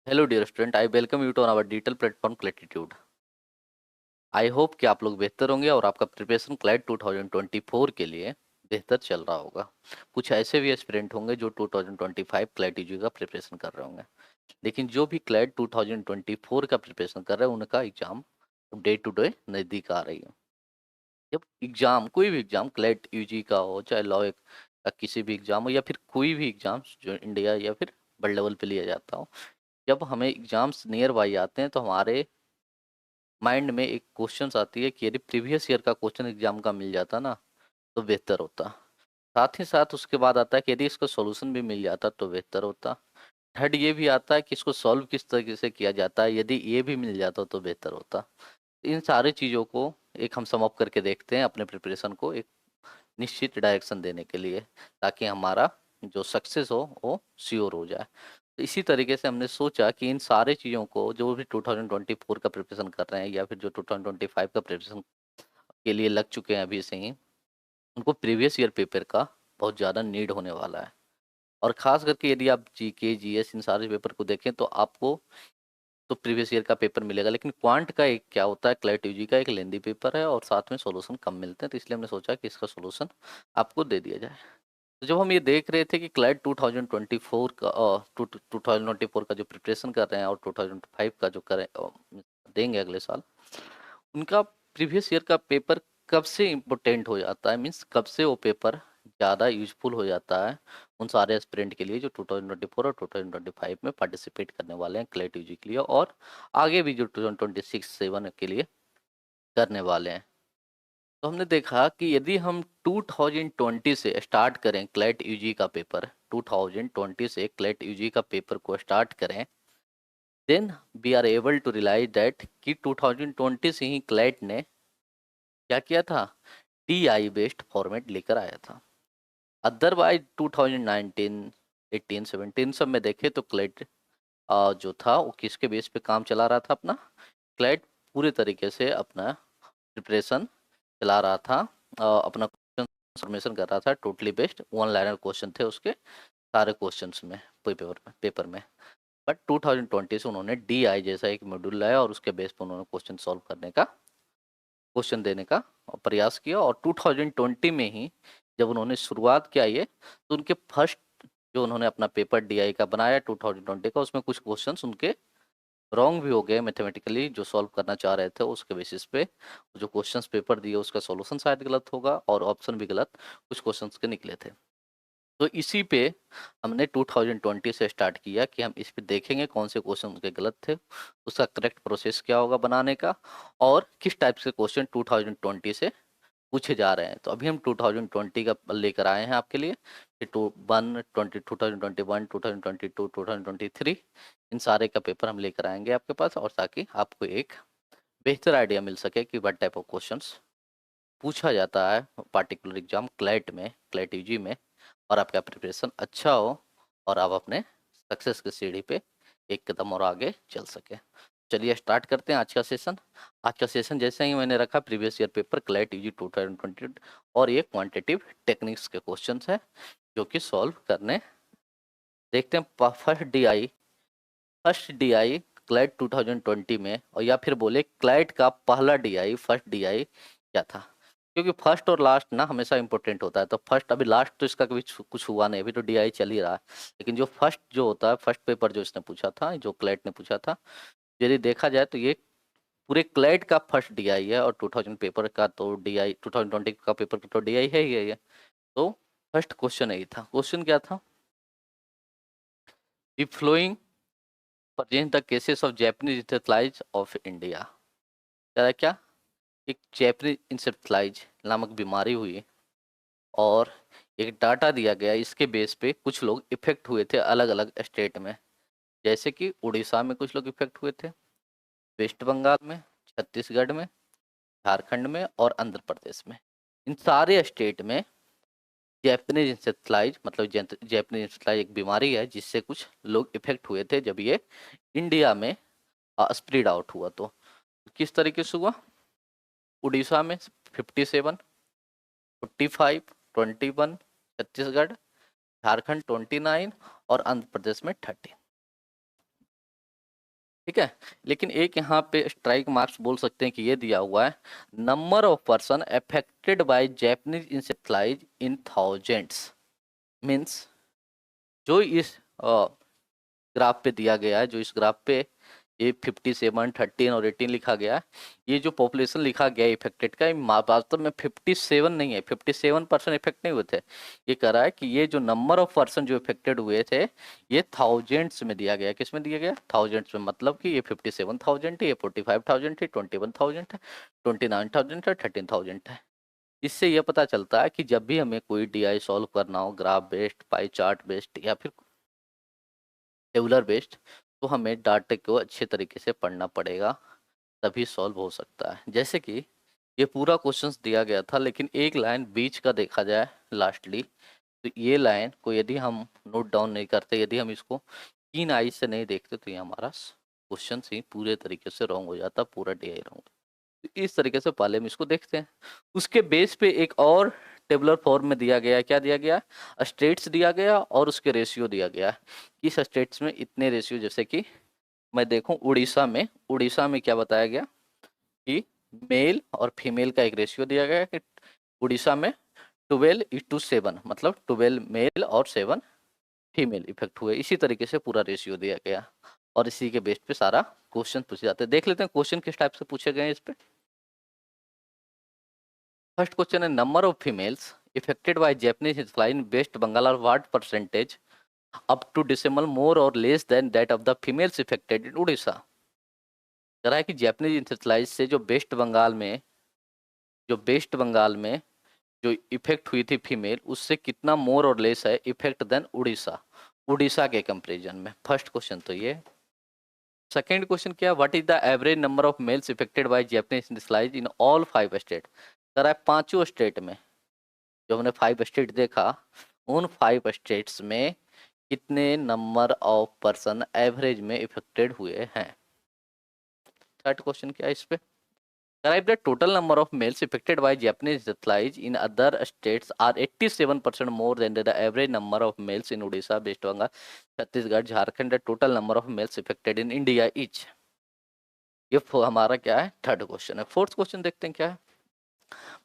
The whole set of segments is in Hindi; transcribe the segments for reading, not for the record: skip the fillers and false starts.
Hello dear student, I welcome you to on our digital platform Clatitude. I hope कि आप लोग बेहतर होंगे और आपका प्रिपरेशन क्लैट 2024 के लिए बेहतर चल रहा होगा। कुछ ऐसे भी एस्पिरेंट होंगे जो 2025 क्लैट यूजी का प्रिपरेशन कर रहे होंगे, लेकिन जो भी क्लैट 2024 का प्रिपरेशन कर रहे हैं उनका एग्जाम डे टू डे नज़दीक आ रही है। जब एग्जाम, कोई भी एग्जाम, क्लैट यूजी का हो, चाहे लॉ का किसी भी एग्जाम हो, या फिर कोई भी एग्जाम जो इंडिया या फिर वर्ल्ड लेवल पे लिया जाता हो, जब हमें एग्जाम्स नियर बाई आते हैं तो हमारे माइंड में एक क्वेश्चंस आती है कि यदि प्रीवियस ईयर का क्वेश्चन एग्जाम का मिल जाता ना तो बेहतर होता। साथ ही साथ उसके बाद आता है कि यदि इसका सॉल्यूशन भी मिल जाता तो बेहतर होता। थर्ड ये भी आता है कि इसको सॉल्व किस तरीके से किया जाता है, यदि ये भी मिल जाता तो बेहतर होता। इन सारी चीज़ों को एक हम सम अप करके देखते हैं अपने प्रिपरेशन को एक निश्चित डायरेक्शन देने के लिए, ताकि हमारा जो सक्सेस हो वो श्योर हो जाए। तो इसी तरीके से हमने सोचा कि इन सारे चीज़ों को, जो भी 2024 का प्रिपरेशन कर रहे हैं या फिर जो 2025 का प्रिपरेशन के लिए लग चुके हैं अभी से ही, उनको प्रीवियस ईयर पेपर का बहुत ज़्यादा नीड होने वाला है। और ख़ास करके यदि आप जीके जीएस इन सारे पेपर को देखें तो आपको तो प्रीवियस ईयर का पेपर मिलेगा, लेकिन क्वांट का एक क्या होता है, क्लैट यूजी का एक लेंदी पेपर है और साथ में सॉल्यूशन कम मिलते हैं, तो इसलिए हमने सोचा कि इसका सॉल्यूशन आपको दे दिया जाए। तो जब हम ये देख रहे थे कि क्लैट 2024 का 2024 का जो प्रिपरेशन कर रहे हैं और 2005 का जो करें देंगे अगले साल, उनका प्रीवियस ईयर का पेपर कब से इम्पोर्टेंट हो जाता है, मीन्स कब से वो पेपर ज़्यादा यूजफुल हो जाता है उन सारे एस्पिरेंट के लिए जो 2024 और 2025 में पार्टिसिपेट करने वाले हैं क्लैट यूजी के लिए, और आगे भी जो 2026-7 के लिए करने वाले हैं। तो हमने देखा कि यदि हम 2020 से स्टार्ट करें क्लैट यूजी का पेपर, 2020 से क्लैट यूजी का पेपर को स्टार्ट करें, then we are able to realise that कि 2020 से ही क्लैट ने क्या किया था, टीआई बेस्ड फॉर्मेट लेकर आया था। अदरवाइज 2019, 18, 17 सब में देखे तो क्लैट जो था वो किसके बेस पे काम चला रहा था अपना, क्लैट पूरे तरीके से अपना प्रिपरेशन चला रहा था, अपना फॉर्मेशन कर रहा था totally based one liner question थे उसके सारे क्वेश्चंस में, पेपर में। बट 2020 से उन्होंने डी आई जैसा एक मॉड्यूल लाया और उसके बेस पर उन्होंने क्वेश्चन सॉल्व करने का, क्वेश्चन देने का प्रयास किया। और 2020 में ही जब उन्होंने शुरुआत किया ये, तो उनके फर्स्ट जो उन्होंने अपना पेपर डीआई का बनाया 2020 का, उसमें कुछ क्वेश्चंस उनके रॉन्ग भी हो गए मैथमेटिकली, जो सॉल्व करना चाह रहे थे उसके बेसिस पे जो क्वेश्चंस पेपर दिए उसका सॉल्यूशन शायद गलत होगा और ऑप्शन भी गलत कुछ क्वेश्चंस के निकले थे। तो इसी पे हमने 2020 से स्टार्ट किया कि हम इस पे देखेंगे कौन से क्वेश्चन उनके गलत थे, उसका करेक्ट प्रोसेस क्या होगा बनाने का, और किस टाइप से क्वेश्चन 2020 से पूछे जा रहे हैं। तो अभी हम 2020 का लेकर आए हैं आपके लिए कि 2021, 2022, 2023 इन सारे का पेपर हम लेकर आएंगे आपके पास, और ताकि आपको एक बेहतर आइडिया मिल सके कि व्हाट टाइप ऑफ क्वेश्चंस पूछा जाता है पार्टिकुलर एग्जाम क्लैट में, क्लैट यूजी में, और आपका प्रिपरेशन अच्छा हो और आप अपने सक्सेस की सीढ़ी पे एक कदम और आगे चल सके। चलिए स्टार्ट करते हैं आज का सेशन। आज का सेशन जैसे ही मैंने रखा, previous year paper CLAT UG 2020 और ये क्वांटिटेटिव टेक्निक्स के क्वेश्चंस हैं जो कि सॉल्व करने देखते हैं। फर्स्ट डीआई क्लैट 2020 में, और या फिर बोले क्लैट का पहला डीआई, फर्स्ट डीआई क्या था, क्योंकि फर्स्ट और लास्ट ना हमेशा इंपॉर्टेंट होता है। तो फर्स्ट, अभी लास्ट तो इसका कभी कुछ हुआ नहीं, अभी तो डीआई चल ही रहा है, लेकिन जो फर्स्ट जो होता है, फर्स्ट पेपर जो इसने पूछा था, जो क्लैट ने पूछा था, यदि देखा जाए तो ये पूरे क्लैट का फर्स्ट डीआई है, और 2000 पेपर का तो डीआई, 2020 का पेपर का तो डीआई है ही है ये। तो फर्स्ट क्वेश्चन यही था। क्वेश्चन क्या था, the following present the cases of Japanese encephalitis of India. क्या, एक जैपनीज इंसेफ्लाइज नामक बीमारी हुई और एक डाटा दिया गया, इसके बेस पे कुछ लोग इफेक्ट हुए थे अलग अलग स्टेट में। जैसे कि उड़ीसा में कुछ लोग इफेक्ट हुए थे, वेस्ट बंगाल में, छत्तीसगढ़ में, झारखंड में और आंध्र प्रदेश में। इन सारे स्टेट में जैपनीज इंसेफ्लाइज, मतलब जैपनीज इंसेफ्लाइज एक बीमारी है जिससे कुछ लोग इफेक्ट हुए थे जब ये इंडिया में स्प्रेड आउट हुआ। तो किस तरीके से हुआ, उड़ीसा में 57, 45, 21, छत्तीसगढ़, झारखंड 29 और आंध्र प्रदेश में 30। ठीक है। लेकिन एक यहाँ पे स्ट्राइक मार्क्स बोल सकते हैं कि ये दिया हुआ है, number of person affected by Japanese encephalitis in thousands, means जो इस ग्राफ पे दिया गया है, जो इस ग्राफ पे ये 57, 13 और 18 लिखा गया है, ये जो पॉपुलेशन लिखा गया है इफेक्टेड का, वास्तव में 57 नहीं है, 57% इफेक्ट नहीं हुए थे। ये कह रहा है कि ये जो नंबर ऑफ पर्सन जो इफेक्टेड हुए थे ये थाउजेंड्स में दिया गया। किस में दिया गया? थाउजेंड्स में। मतलब कि ये 57,000 है, ये 45,000 है, 21,000 है, 29,000 है, 13,000 है। इससे यह पता चलता है कि जब भी हमें कोई डीआई सॉल्व करना हो, graph based, pie chart based या फिर टेबुलर बेस्ड, तो हमें डाटा को अच्छे तरीके से पढ़ना पड़ेगा, तभी सॉल्व हो सकता है। जैसे कि ये पूरा क्वेश्चंस दिया गया था, लेकिन एक लाइन बीच का देखा जाए लास्टली, तो ये लाइन को यदि हम नोट डाउन नहीं करते, यदि हम इसको कीन आई से नहीं देखते, तो ये हमारा क्वेश्चन ही पूरे तरीके से रॉन्ग हो जाता, पूरा डीआई रॉन्ग। तो इस तरीके से पहले हम इसको देखते हैं। उसके बेस पे एक और टेबुलर फॉर्म में दिया गया, क्या दिया गया? स्टेट्स दिया गया और उसके रेशियो दिया गया। किस स्टेट्स में इतने रेशियो, जैसे कि मैं देखूं उड़ीसा में क्या बताया गया कि मेल और फीमेल का एक रेशियो दिया गया कि उड़ीसा में 12:7, मतलब 12 मेल और 7 फीमेल इफेक्ट हुए। इसी तरीके से पूरा रेशियो दिया गया और इसी के बेस पे सारा क्वेश्चन पूछे जाते हैं। देख लेते हैं क्वेश्चन किस टाइप से पूछे गए हैं इस पे। फर्स्ट क्वेश्चन है, number of females affected by Japanese fly in waste Bengal are what percentage up to decimal more or less than that of the females affected in Orissa. कह रहा है कि जापानीज इंसेफ्लाइज से जो वेस्ट बंगाल में जो इफेक्ट हुई थी फीमेल, उससे कितना मोर और लेस है इफेक्ट देन उड़ीसा के कंपेरिजन में। फर्स्ट क्वेश्चन तो ये। सेकेंड क्वेश्चन क्या, what is the average number of males affected by Japanese encephalitis in all 5 state. कह रहा है पांचों स्टेट में, जो हमने 5 स्टेट देखा, उन 5 स्टेट्स में कितने नंबर ऑफ पर्सन एवरेज में इफेक्टेड हुए हैं। थर्ड क्वेश्चन क्या है इस पे, describe the total number of males affected by Japanese flies in other states are 87% more than the average number of males in Odisha, West Bengal, Chhattisgarh, Jharkhand. The total number of males affected in India each. ये हमारा क्या है? थर्ड क्वेश्चन है। फोर्थ क्वेश्चन देखते हैं क्या है।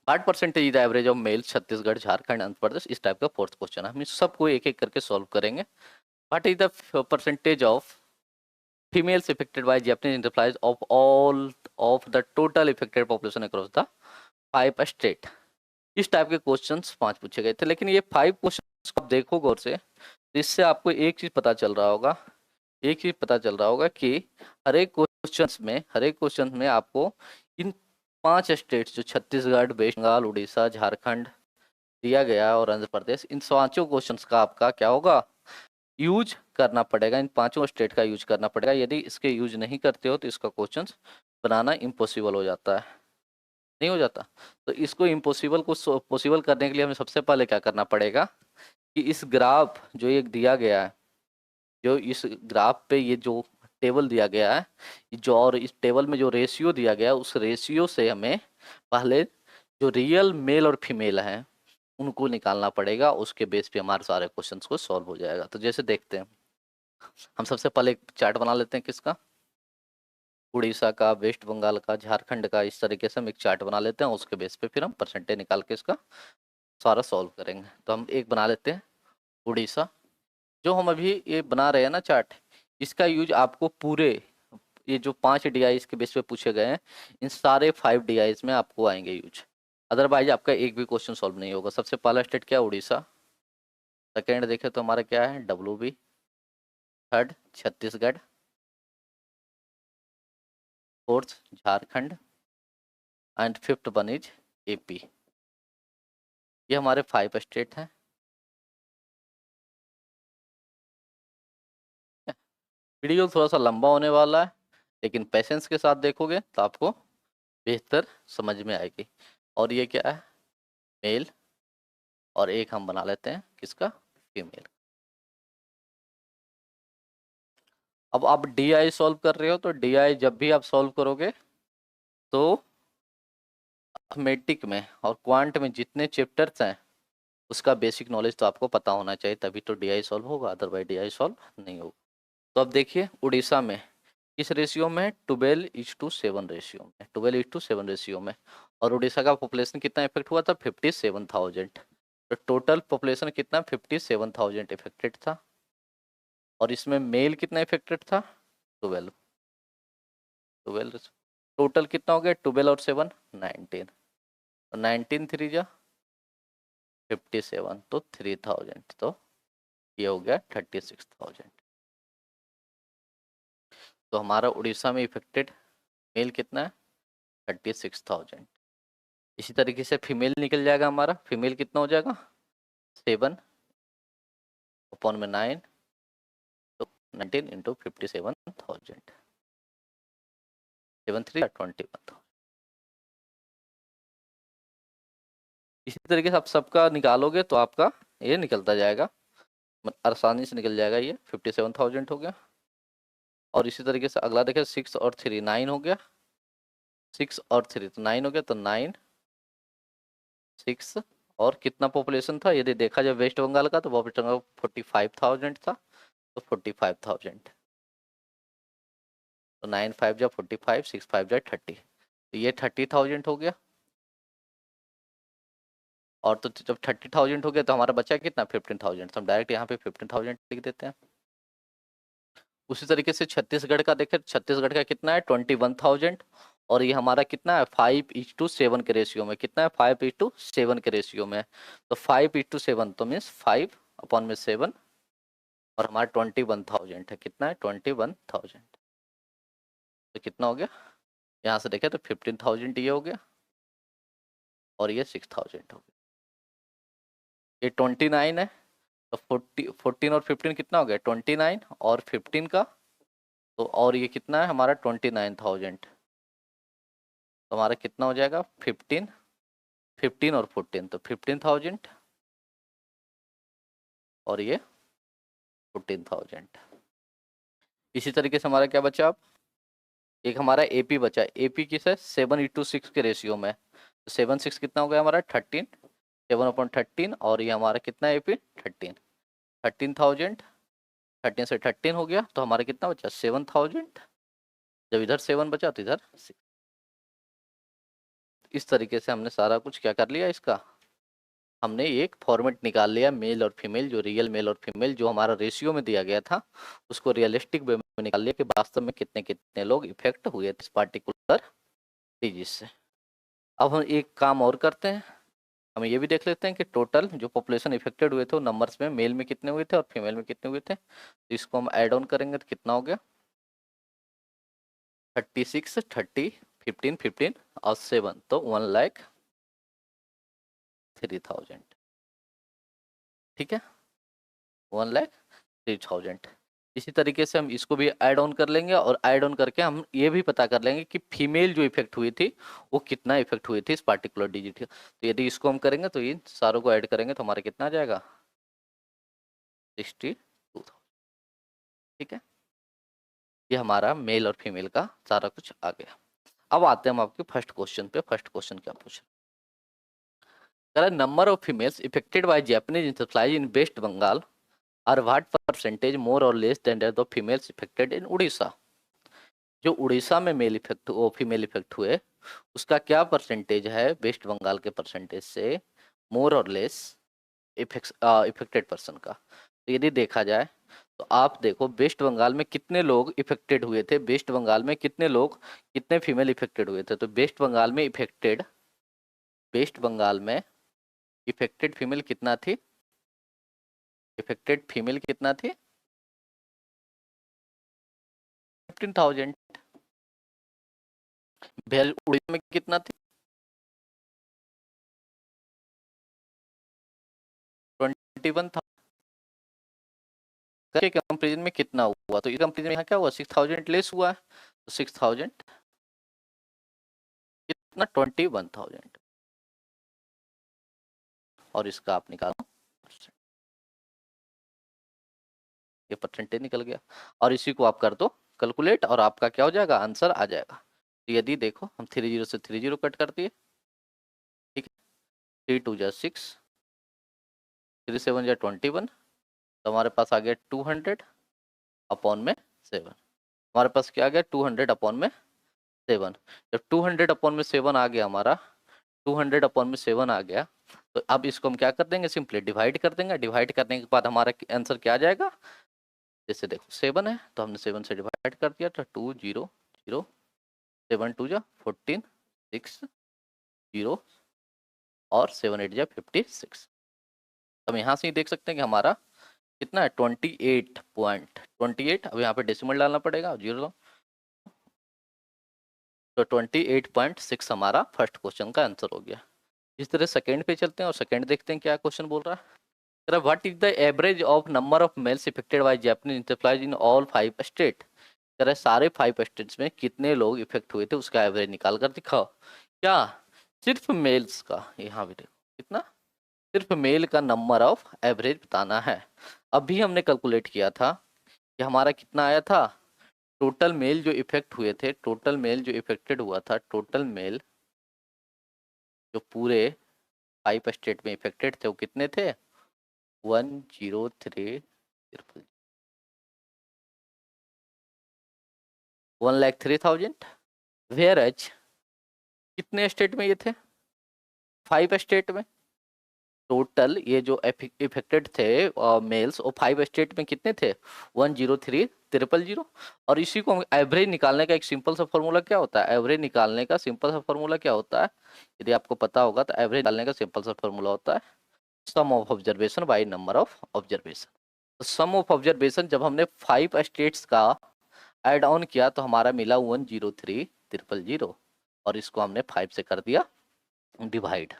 8% the average of male Chhattisgarh, Jharkhand, Andhra Pradesh. इस टाइप का फोर्थ क्वेश्चन है। हम सबको एक एक करके सॉल्व करेंगे। What is the percentage of females affected by Japanese enterprise of all of the total affected population across the 5 state। इस टाइप के क्वेश्चंस 5 पूछे गए थे, लेकिन ये 5 क्वेश्चंस आप देखो गौर से, तो इससे आपको एक चीज पता चल रहा होगा कि हर एक क्वेश्चन में आपको इन 5 स्टेट्स, जो छत्तीसगढ़, वेस्ट बंगाल, उड़ीसा, झारखंड दिया गया और आंध्र प्रदेश, इन पांचों क्वेश्चंस का आपका क्या होगा? यूज करना पड़ेगा। इन पांचों स्टेट का यूज करना पड़ेगा। यदि इसके यूज नहीं करते हो तो इसका क्वेश्चन बनाना इम्पॉसिबल हो जाता है, नहीं हो जाता। तो इसको इम्पॉसिबल को पॉसिबल करने के लिए हमें सबसे पहले क्या करना पड़ेगा कि इस ग्राफ जो एक दिया गया है, जो इस ग्राफ पे ये जो टेबल दिया गया है, जो और इस टेबल में जो रेशियो दिया गया है, उस रेशियो से हमें पहले जो रियल मेल और फीमेल हैं उनको निकालना पड़ेगा। उसके बेस पे हमारे सारे क्वेश्चंस को सॉल्व हो जाएगा। तो जैसे देखते हैं, हम सबसे पहले एक चार्ट बना लेते हैं किसका, उड़ीसा का, वेस्ट बंगाल का, झारखंड का। इस तरीके से हम एक चार्ट बना लेते हैं। उसके बेस पे फिर हम परसेंटेज निकाल के इसका सारा सॉल्व करेंगे। तो हम एक बना लेते हैं उड़ीसा। जो हम अभी ये बना रहे हैं ना चार्ट, इसका यूज आपको पूरे ये जो 5 डीआईज के बेस पे पूछे गए हैं, इन सारे 5 डीआईज में आपको आएंगे यूज। अदरवाइज आपका एक भी क्वेश्चन सॉल्व नहीं होगा। सबसे पहला स्टेट क्या है? उड़ीसा। सेकेंड देखें तो हमारा क्या है? WB। Third Chhattisgarh. Fourth Jharkhand and fifth one is AP। ये हमारे 5 स्टेट हैं। वीडियो थोड़ा सा लंबा होने वाला है, लेकिन पेशेंस के साथ देखोगे तो आपको बेहतर समझ में आएगी। और ये क्या है? मेल, और एक हम बना लेते हैं किसका? फीमेल। अब आप DI सॉल्व कर रहे हो, तो DI जब भी आप सॉल्व करोगे तो अर्थमेटिक में और क्वांट में जितने चैप्टर्स हैं उसका बेसिक नॉलेज तो आपको पता होना चाहिए, तभी तो DI सॉल्व होगा, अदरवाइज DI सॉल्व नहीं होगा। तो अब देखिए उड़ीसा में किस रेशियो में? 12:7 रेशियो में, 12:7 रेशियो में। और उड़ीसा का पॉपुलेशन कितना इफेक्ट हुआ था? 57,000। तो टोटल पॉपुलेशन कितना? 57,000 इफेक्टेड था। और इसमें मेल कितना इफेक्टेड था? 12। 12 टोटल कितना हो गया? 12 और 7 19। तो 19 3 जा 57, तो 3000, तो ये हो गया 36,000। तो हमारा उड़ीसा में इफेक्टेड मेल कितना है? 36,000। इसी तरीके से फीमेल निकल जाएगा हमारा। फीमेल कितना हो जाएगा? 7 अपॉन में 9, तो 19 इंटू 57,000, 7 3 21। इसी तरीके से आप सबका निकालोगे तो आपका ये निकलता जाएगा, आसानी से निकल जाएगा। ये 57,000 हो गया। और इसी तरीके से अगला देखें, 6 और 3 9 हो गया। 6 और 3 तो 9 हो गया, तो 9 6। और कितना पॉपुलेशन था यदि देखा जाए वेस्ट बंगाल का, तो वेस्ट बंगाल 45,000 था, तो 45,000। तो 9 5 जा 45, 6 5 जा 30, तो ये 30,000 हो गया। और तो जब 30,000 हो गया तो हमारा बचा कितना? 15,000। तो हम डायरेक्ट यहाँ पे 15,000 लिख देते हैं। उसी तरीके से छत्तीसगढ़ का देखें, छत्तीसगढ़ का कितना है? 21,000। और ये हमारा कितना है? 5:7 के रेशियो में। कितना है? 5:7 के रेशियो में। तो 5:7 तो मीन्स 5 अपॉन में 7। और हमारा 21,000 है। कितना है? 21,000। तो कितना हो गया? यहाँ से देखें तो 15,000 ये हो गया, और ये 6,000 हो गया। ये 29 है, तो 14 और 15 कितना हो गया? 29 और 15 का, तो और ये कितना है हमारा? 29,000। तो हमारा कितना हो जाएगा? 15 और 14, तो 15,000 और ये 14,000। इसी तरीके से हमारा क्या बचा? अब एक हमारा एपी बचा। एपी किस है? 7:6 के रेशियो में। तो 7 6 कितना हो गया हमारा? 13, 7/13। और ये हमारा कितना है? एपी 13,000। 13 से 13 हो गया, तो हमारा कितना बचा? 7,000। जब इधर 7 बचा तो इधर 6। इस तरीके से हमने सारा कुछ क्या कर लिया इसका, हमने एक फॉर्मेट निकाल लिया मेल और फीमेल, जो रियल मेल और फीमेल जो हमारा रेशियो में दिया गया था, उसको रियलिस्टिक वे में निकाल लिया कि वास्तव में कितने कितने लोग इफेक्ट हुए थे इस पार्टिकुलर डिजीज से। अब हम एक काम और करते हैं, हम ये भी देख लेते हैं कि टोटल जो पॉपुलेशन इफेक्टेड हुए थे वो नंबर्स में मेल में कितने हुए थे और फीमेल में कितने हुए थे। तो इसको हम ऐड ऑन करेंगे तो कितना हो गया? 36, 30, 15, 15 और 7, तो 1,03,000। ठीक है, 1,03,000। इसी तरीके से हम इसको भी ऐड ऑन कर लेंगे, और ऐड ऑन करके हम ये भी पता कर लेंगे कि फीमेल जो इफेक्ट हुई थी वो कितना इफेक्ट हुई थी इस पार्टिकुलर डिजिट। तो यदि इसको हम करेंगे तो इन सारों को ऐड करेंगे तो हमारा कितना आ जाएगा? 62,000। ठीक है, ये हमारा मेल और फीमेल का सारा कुछ आ गया। अब आते हैं हम आपके फर्स्ट क्वेश्चन पे। फर्स्ट क्वेश्चन क्या पूछ रहा है? Number of females affected by Japanese encephalitis in waste Bengal are what percentage more or less than that of females affected in Orissa. जो उड़ीसा में मेल इफेक्ट वो फीमेल इफेक्ट हुए, उसका क्या परसेंटेज है वेस्ट बंगाल के परसेंटेज से मोर और लेस इफेक्टेड पर्सन का। तो यदि देखा जाए तो आप देखो वेस्ट बंगाल में कितने लोग इफेक्टेड हुए थे, वेस्ट बंगाल में कितने लोग, कितने फीमेल इफेक्टेड हुए थे। तो वेस्ट बंगाल में इफेक्टेड फीमेल कितना थी? इफेक्टेड फीमेल कितना थी? 15,000। उड़ीसा में कितना थी? 21,000 के कंपेरिजन में कितना हुआ? तो इस कंपेरिजन में यहाँ क्या हुआ? 6,000 लेस हुआ है, तो 6,000 कितना? 21,000। और इसका आप निकालो, ये परसेंटेज निकल गया। और इसी को आप कर दो कैलकुलेट, और आपका क्या हो जाएगा? आंसर आ जाएगा। तो यदि देखो हम 30 से 30 कट कर दिए, ठीक है, 3 2 जा 6, 3 7 जा 21, तो हमारे पास आ गया 200 अपॉन में 7। हमारे पास क्या आ गया 200/7। जब 200/7 आ गया हमारा, 200/7 आ गया, तो अब इसको हम क्या कर देंगे, सिंपली डिवाइड कर देंगे। डिवाइड करने के बाद हमारा आंसर क्या आ जाएगा, जैसे देखो 7 है तो हमने 7 से डिवाइड कर दिया, तो 200, 7 2 जा 14, 6 0 और 7 8 जा 56। हम यहाँ से ही देख सकते हैं कि हमारा कितना है 28.28। अब यहाँ पे डेसिमल डालना पड़ेगा 0, तो 28.6 हमारा फर्स्ट क्वेश्चन का आंसर हो गया। इस तरह सेकंड पे चलते हैं और सेकंड देखते हैं क्या क्वेश्चन बोल रहा है। What is the average of number of males affected by Japanese encephalitis in all 5 state. कह रहा है सारे 5 स्टेट्स में कितने लोग इफेक्ट हुए थे उसका एवरेज निकाल कर दिखाओ। क्या सिर्फ मेल्स का, यहाँ भी देखो कितना, सिर्फ मेल का नंबर ऑफ एवरेज बताना है। अभी हमने कैलकुलेट किया था कि हमारा कितना आया था, टोटल मेल जो इफेक्ट हुए थे, टोटल मेल जो इफेक्टेड हुआ था, टोटल मेल जो पूरे 5 स्टेट में इफेक्टेड थे वो कितने थे, 103 1,03,000। वेयर एज कितने स्टेट में ये थे, 5 स्टेट में। टोटल ये जो इफेक्टेड थे मेल्स वो 5 स्टेट में कितने थे, 103,000। और इसी को एवरेज निकालने का एक सिंपल सा फॉर्मूला क्या होता है, एवरेज निकालने का सिंपल सा फॉर्मूला क्या होता है, यदि आपको पता होगा तो एवरेज निकालने का सिंपल सा फॉर्मूला होता है sum of observation by number of observation. तो सम ऑफ ऑब्जर्वेशन जब हमने 5 स्टेट्स का ऐड ऑन किया तो हमारा मिला 103,000 और इसको हमने 5 से कर दिया डिवाइड।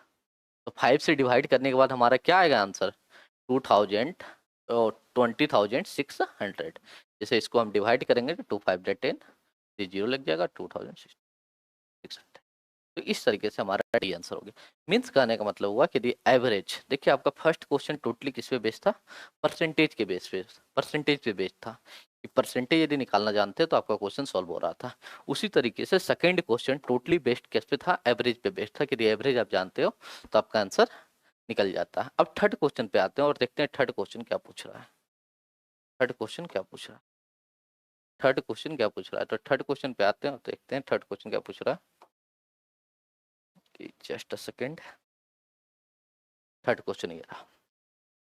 तो 5 से डिवाइड करने के बाद हमारा क्या आएगा आंसर, 2000 20,600। जैसे इसको हम डिवाइड करेंगे तो 2 5 10 0 लग जाएगा 2,600। तो इस तरीके से हमारा डी आंसर हो गया। मीन्स कहने का मतलब हुआ कि एवरेज, देखिए आपका फर्स्ट क्वेश्चन टोटली किस पे बेस्ड था, परसेंटेज के बेस पे, परसेंटेज पे बेस्ड था कि परसेंटेज यदि निकालना जानते तो आपका क्वेश्चन सॉल्व हो रहा था। उसी तरीके से सेकंड क्वेश्चन टोटली बेस्ड किस पे था, एवरेज पे बेस्ड था कि एवरेज आप जानते हो तो आपका आंसर निकल जाता है। अब थर्ड क्वेश्चन पे आते हैं और देखते हैं थर्ड क्वेश्चन क्या पूछ रहा है। थर्ड क्वेश्चन क्या पूछ रहा है, थर्ड क्वेश्चन क्या पूछ रहा है, तो थर्ड क्वेश्चन पे आते हैं और देखते हैं थर्ड क्वेश्चन क्या पूछ रहा है। Just a second, third question ये रहा।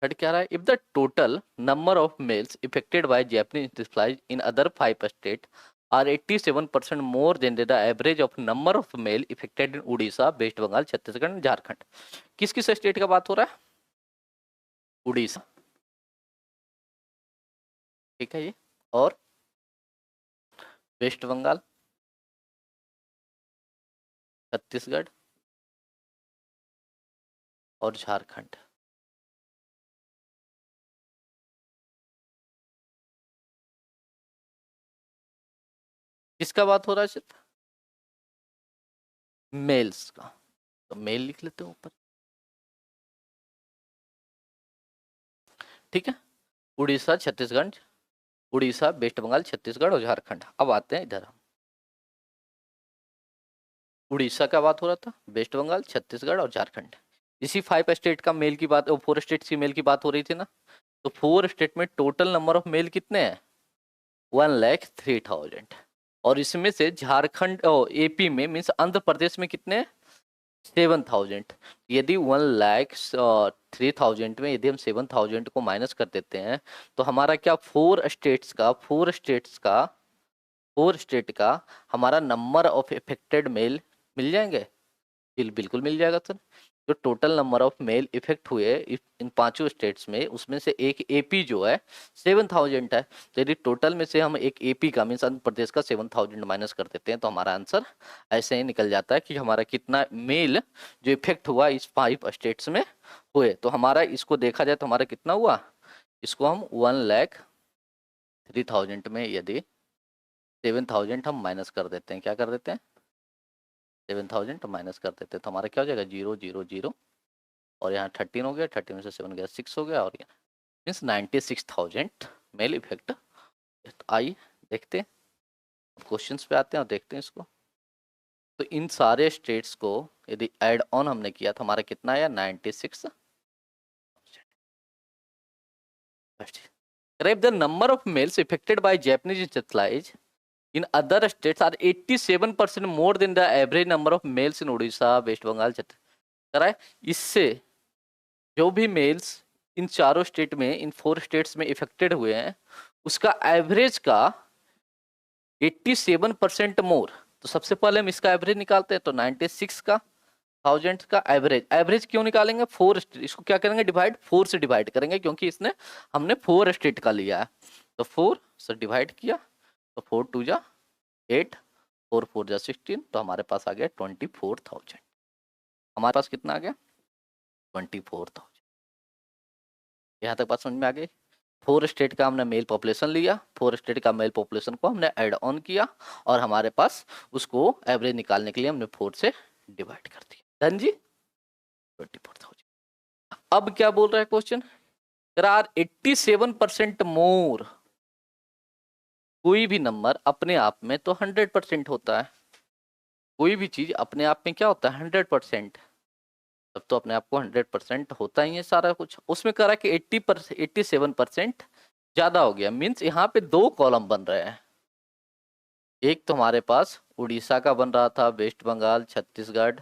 थर्ड क्या रहा है, if the total number of males affected by Japanese encephalitis in other 5 state are 87% more than the average of number of male affected in Orissa, West Bengal, Chhattisgarh, Jharkhand. किस किस स्टेट का बात हो रहा है, उड़ीसा, ठीक है ये, और वेस्ट बंगाल, छत्तीसगढ़ और झारखंड। किसका बात हो रहा है, सिर्फ मेल्स का। तो मेल लिख लेते हैं ऊपर, ठीक है। उड़ीसा, छत्तीसगढ़, उड़ीसा, वेस्ट बंगाल, छत्तीसगढ़ और झारखंड। अब आते हैं इधर, उड़ीसा का बात हो रहा था, वेस्ट बंगाल, छत्तीसगढ़ और झारखंड। इसी 5 स्टेट का मेल की बात, 4 स्टेट की मेल की बात हो रही थी ना। तो 4 स्टेट में टोटल नंबर ऑफ मेल कितने हैं, 1,03,000। और इसमें से झारखंड एपी में मीन्स आंध्र प्रदेश में कितने, 7,000। यदि 1,03,000 में यदि हम 7,000 को माइनस कर देते हैं तो हमारा क्या 4 स्टेट का हमारा नंबर ऑफ इफेक्टेड मेल मिल जाएंगे, बिल्कुल मिल जाएगा सर। जो total number of mail effect हुए इन 5 स्टेट्स में, उसमें से एक एपी जो है 7,000 है। तो यदि टोटल में से हम एक एपी का मीन्स आंध्र प्रदेश का 7,000 माइनस कर देते हैं तो हमारा आंसर ऐसे ही निकल जाता है कि हमारा कितना मेल जो इफेक्ट हुआ इस 5 स्टेट्स में हुए। तो हमारा इसको देखा जाए तो हमारा कितना हुआ, इसको हम 1,03,000 में यदि 7,000 हम माइनस कर देते हैं, क्या कर देते हैं, 7,000 माइनस कर देते हैं तो हमारा क्या हो जाएगा 0,0,0 और यहाँ 13 हो गया, 13 में से 7 गया 6 हो गया और यहाँ मीन्स 96,000 मेल इफेक्ट। तो आइए देखते हैं, क्वेश्चंस पे आते हैं और देखते हैं इसको। तो इन सारे स्टेट्स को यदि ऐड ऑन हमने किया तो हमारा कितना आया 96। If the number of males affected by Japanese encephalitis in other states are 87% more than the average number of males in Orissa, West Bengal, Chhattisgarh. करा है इससे जो भी मेल्स इन चारों स्टेट में, इन 4 स्टेट्स में इफेक्टेड हुए हैं, उसका एवरेज का 87% मोर। तो सबसे पहले हम इसका एवरेज निकालते हैं, तो 96 का 1000 का एवरेज। एवरेज क्यों निकालेंगे? 4 इसको क्या करेंगे? डिवाइड 4 से डिवाइड करेंगे, क्योंकि इसने हमने 4 स्टेट का लिया है। तो 4 से डिवाइड किया तो 4 2 जा 8, 4 4 जा 16, तो हमारे पास आ गया 24,000। हमारे पास कितना आ गया? 24,000। यहाँ तक बात समझ में आ गई? 4 स्टेट का हमने मेल पॉपुलेशन लिया, 4 स्टेट का मेल पॉपुलेशन को हमने ऐड ऑन किया, और हमारे पास उसको एवरेज निकालने के लिए हमने 4 से डिवाइड कर दिया। डन जी, 24,000। अब क्या बोल रहा है क्वेश्चन? देयर आर 87% मोर। कोई भी नंबर अपने आप में तो 100% होता है, कोई भी चीज अपने आप में क्या होता है? 100%। तब तो अपने आप को 100% होता ही है सारा कुछ। उसमें कह रहा है कि 87% ज्यादा हो गया, मीन्स यहाँ पे 2 कॉलम बन रहे हैं। एक तो हमारे पास उड़ीसा का बन रहा था, वेस्ट बंगाल, छत्तीसगढ़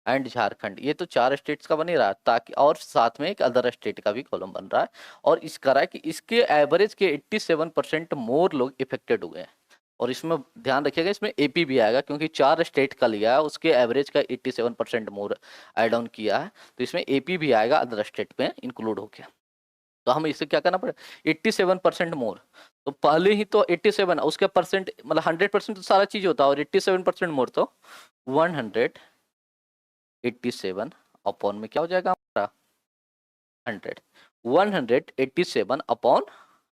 एंड झारखंड, ये तो 4 स्टेट्स का बन ही रहा है, ताकि और साथ में एक अदर स्टेट का भी कॉलम बन रहा है। और इस कह रहा है कि इसके एवरेज के 87% मोर लोग इफेक्टेड हुए हैं। और इसमें ध्यान रखिएगा, इसमें एपी भी आएगा, क्योंकि 4 स्टेट का लिया है, उसके एवरेज का 87% मोर एड ऑन किया है, तो इसमें एपी भी आएगा अदर स्टेट में इंक्लूड होकर। तो हमें इसे क्या करना पड़ेगा? 87% मोर। तो पहले ही तो 87, उसके परसेंट मतलब 100% तो सारा चीज होता है, और 87% मोर तो 187 अपॉन में क्या हो जाएगा हमारा? 100। 187 अपॉन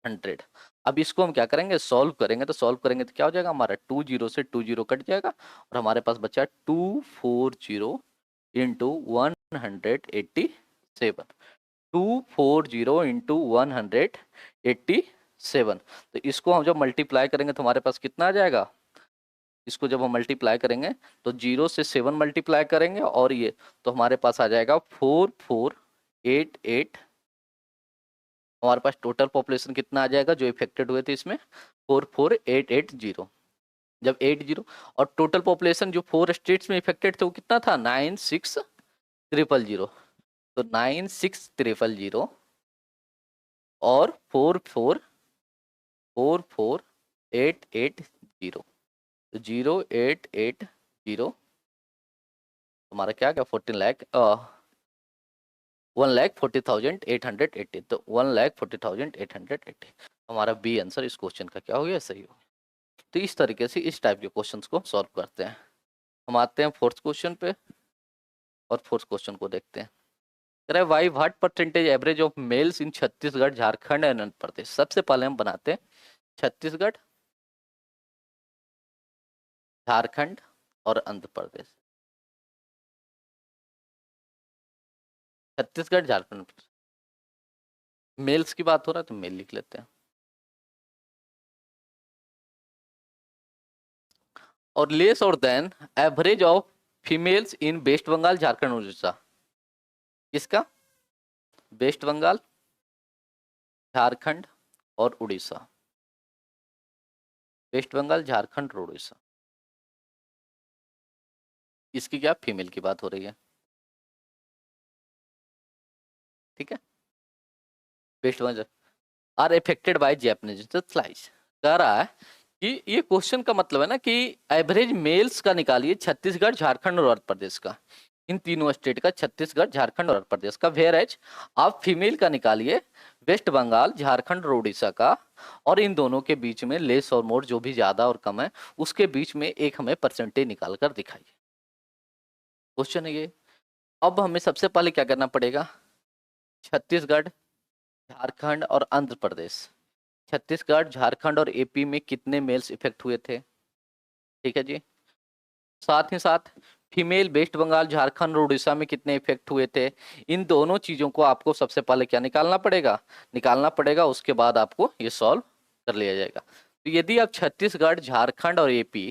100। अब इसको हम क्या करेंगे? सॉल्व करेंगे। तो सॉल्व करेंगे तो क्या हो जाएगा हमारा? 2 0 से 2 0 कट जाएगा, और हमारे पास बचा 240 इंटू 187। 240 इंटू 187। तो इसको हम जब मल्टीप्लाई करेंगे तो हमारे पास कितना आ जाएगा? इसको जब हम मल्टीप्लाई करेंगे तो 0 से 7 मल्टीप्लाई करेंगे, और ये तो हमारे पास आ जाएगा 4488। हमारे पास टोटल पॉपुलेशन कितना आ जाएगा जो इफेक्टेड हुए थे इसमें? 44880। जब 80 और टोटल पॉपुलेशन जो 4 स्टेट्स में इफेक्टेड थे वो कितना था? 96300। तो 96300 और 44880, तो 0880 हमारा क्या क्या 1,40,880। तो 1,40,880 हमारा बी आंसर इस क्वेश्चन का क्या हो गया? सही हो गया। तो इस तरीके से इस टाइप के क्वेश्चंस को सॉल्व करते हैं। हम आते हैं 4th क्वेश्चन पे, और 4th क्वेश्चन को देखते हैं। कह रहा है Y what percentage average of males in Chhattisgarh, Jharkhand and Andhra Pradesh. सबसे पहले हम बनाते हैं छत्तीसगढ़, झारखंड और आंध्र प्रदेश। छत्तीसगढ़, झारखंड, मेल्स की बात हो रहा है तो मेल लिख लेते हैं। और लेस और than average of females in waste Bengal, Jharkhand, Orissa. किसका? वेस्ट बंगाल, झारखंड और उड़ीसा। वेस्ट बंगाल, झारखंड और उड़ीसा। इसकी क्या? फीमेल की बात हो रही है, ठीक है। West Bengal are affected by Japanese flies. कह रहा है कि ये क्वेश्चन का मतलब है ना कि एवरेज मेल्स का निकालिए छत्तीसगढ़, झारखंड और आंध्र प्रदेश का। इन तीनों स्टेट का, छत्तीसगढ़, झारखंड और आंध्र प्रदेश का। वेयरएज आप फीमेल का निकालिए वेस्ट बंगाल, झारखंड और उड़ीसा का, और इन दोनों के बीच में लेस और मोर, जो भी ज्यादा और कम है उसके बीच में एक हमें परसेंटेज निकाल कर दिखाइए। क्वेश्चन है ये। अब हमें सबसे पहले क्या करना पड़ेगा? छत्तीसगढ़, झारखंड और आंध्र प्रदेश। छत्तीसगढ़, झारखंड और एपी में कितने मेल्स इफेक्ट हुए थे, ठीक है जी। साथ ही साथ फीमेल वेस्ट बंगाल, झारखंड और उड़ीसा में कितने इफेक्ट हुए थे। इन दोनों चीजों को आपको सबसे पहले क्या निकालना पड़ेगा? निकालना पड़ेगा, उसके बाद आपको ये सॉल्व कर लिया जाएगा। तो यदि आप छत्तीसगढ़, झारखंड और एपी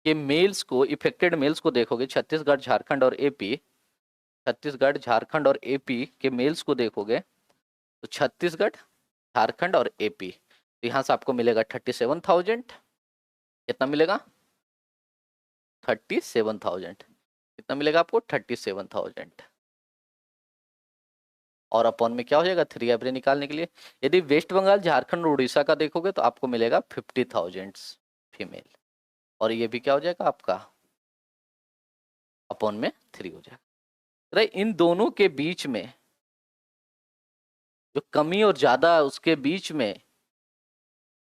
के मेल्स को, इफेक्टेड मेल्स को देखोगे, छत्तीसगढ़, झारखंड और एपी, छत्तीसगढ़, झारखंड और एपी के मेल्स को देखोगे, तो छत्तीसगढ़, झारखंड और एपी, तो यहाँ से आपको मिलेगा 37,000। कितना मिलेगा? 37,000। कितना मिलेगा आपको? 37,000। और अपॉन में क्या हो जाएगा? 3 एवरेज निकालने के लिए यदि वेस्ट बंगाल, झारखंड, उड़ीसा का देखोगे तो आपको मिलेगा 50,000 फीमेल। और ये भी क्या हो जाएगा आपका? अपॉन में 3 हो जाएगा। राइट, इन दोनों के बीच में जो कमी और ज्यादा, उसके बीच में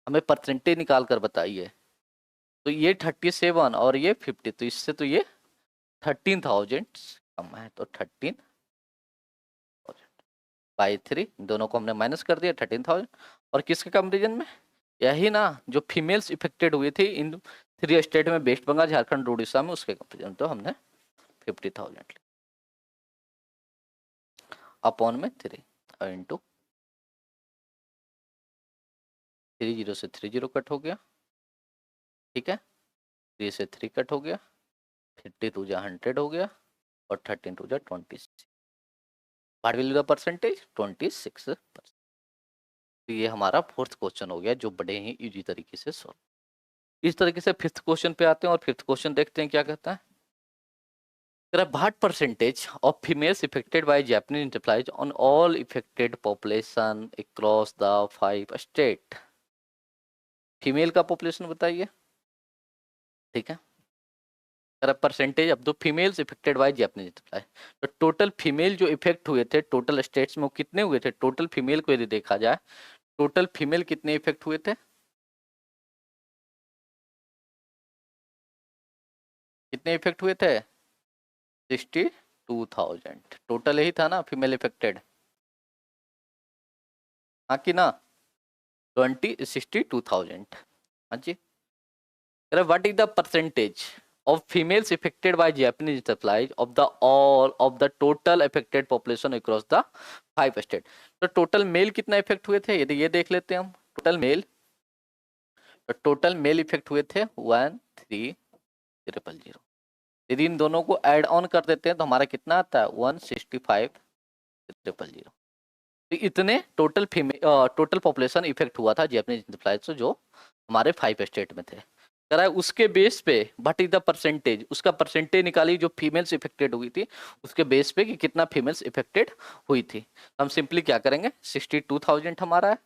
हमें परसेंटेज निकाल कर बताइए। तो ये 37 और ये 50, तो इससे तो ये 13,000 कम है, तो 13 बाई 3, दोनों को हमने माइनस कर दिया 13,000। और किसके कंपेरिजन में? यही ना, जो फीमेल्स इफेक्टेड हुई थी इन 3 स्टेट में, वेस्ट बंगाल, झारखंड, उड़ीसा में, उसके कंपेरिजन तो हमने 50,000 अपॉन में 3 और इंटू 3, 0 से 3 0 कट हो गया, ठीक है, 3 से 3 कट हो गया, 52 जा 100 हो गया, और 13 जा 26। What will be the percentage? 26%। तो ये हमारा फोर्थ क्वेश्चन हो गया, जो बड़े ही इजी तरीके से सॉल्व। इस तरीके से फिफ्थ क्वेश्चन पे आते हैं, और फिफ्थ क्वेश्चन देखते हैं क्या कहता है। What percentage of females affected by Japanese enterprise on all affected population across the 5 state? Female का पॉपुलेशन बताइए, ठीक है। Percentage of the females affected by Japanese enterprise, तो टोटल फीमेल जो इफेक्ट हुए थे टोटल स्टेट्स में, वो कितने हुए थे? टोटल फीमेल को यदि देखा जाए, टोटल फीमेल कितने इफेक्ट हुए थे? कितने इफेक्ट हुए थे? 62,000 टोटल यही था ना फीमेल इफेक्टेड, हाँ कि ना? 62,000, हाँ जी। What is the percentage of females affected by Japanese enterprise of the all of the total affected population across the 5 state? तो टोटल मेल कितना इफेक्ट हुए थे यदि ये देख लेते हैं हम, टोटल मेल, तो टोटल मेल इफेक्ट हुए थे 13,000। यदि इन दोनों को ऐड ऑन कर देते हैं तो हमारा कितना आता है? 165,000। तो इतने टोटल टोटल पॉपुलेशन इफेक्ट हुआ था जापानीज इंटरप्राइज से, जो हमारे 5 स्टेट में थे। कह रहा है उसके बेस पे व्हाट इज द परसेंटेज, उसका परसेंटेज निकाली जो फीमेल्स इफेक्टेड हुई थी, उसके बेस पे कि कितना फीमेल्स इफेक्टेड हुई थी। तो हम सिंपली क्या करेंगे, 62,000 हमारा है,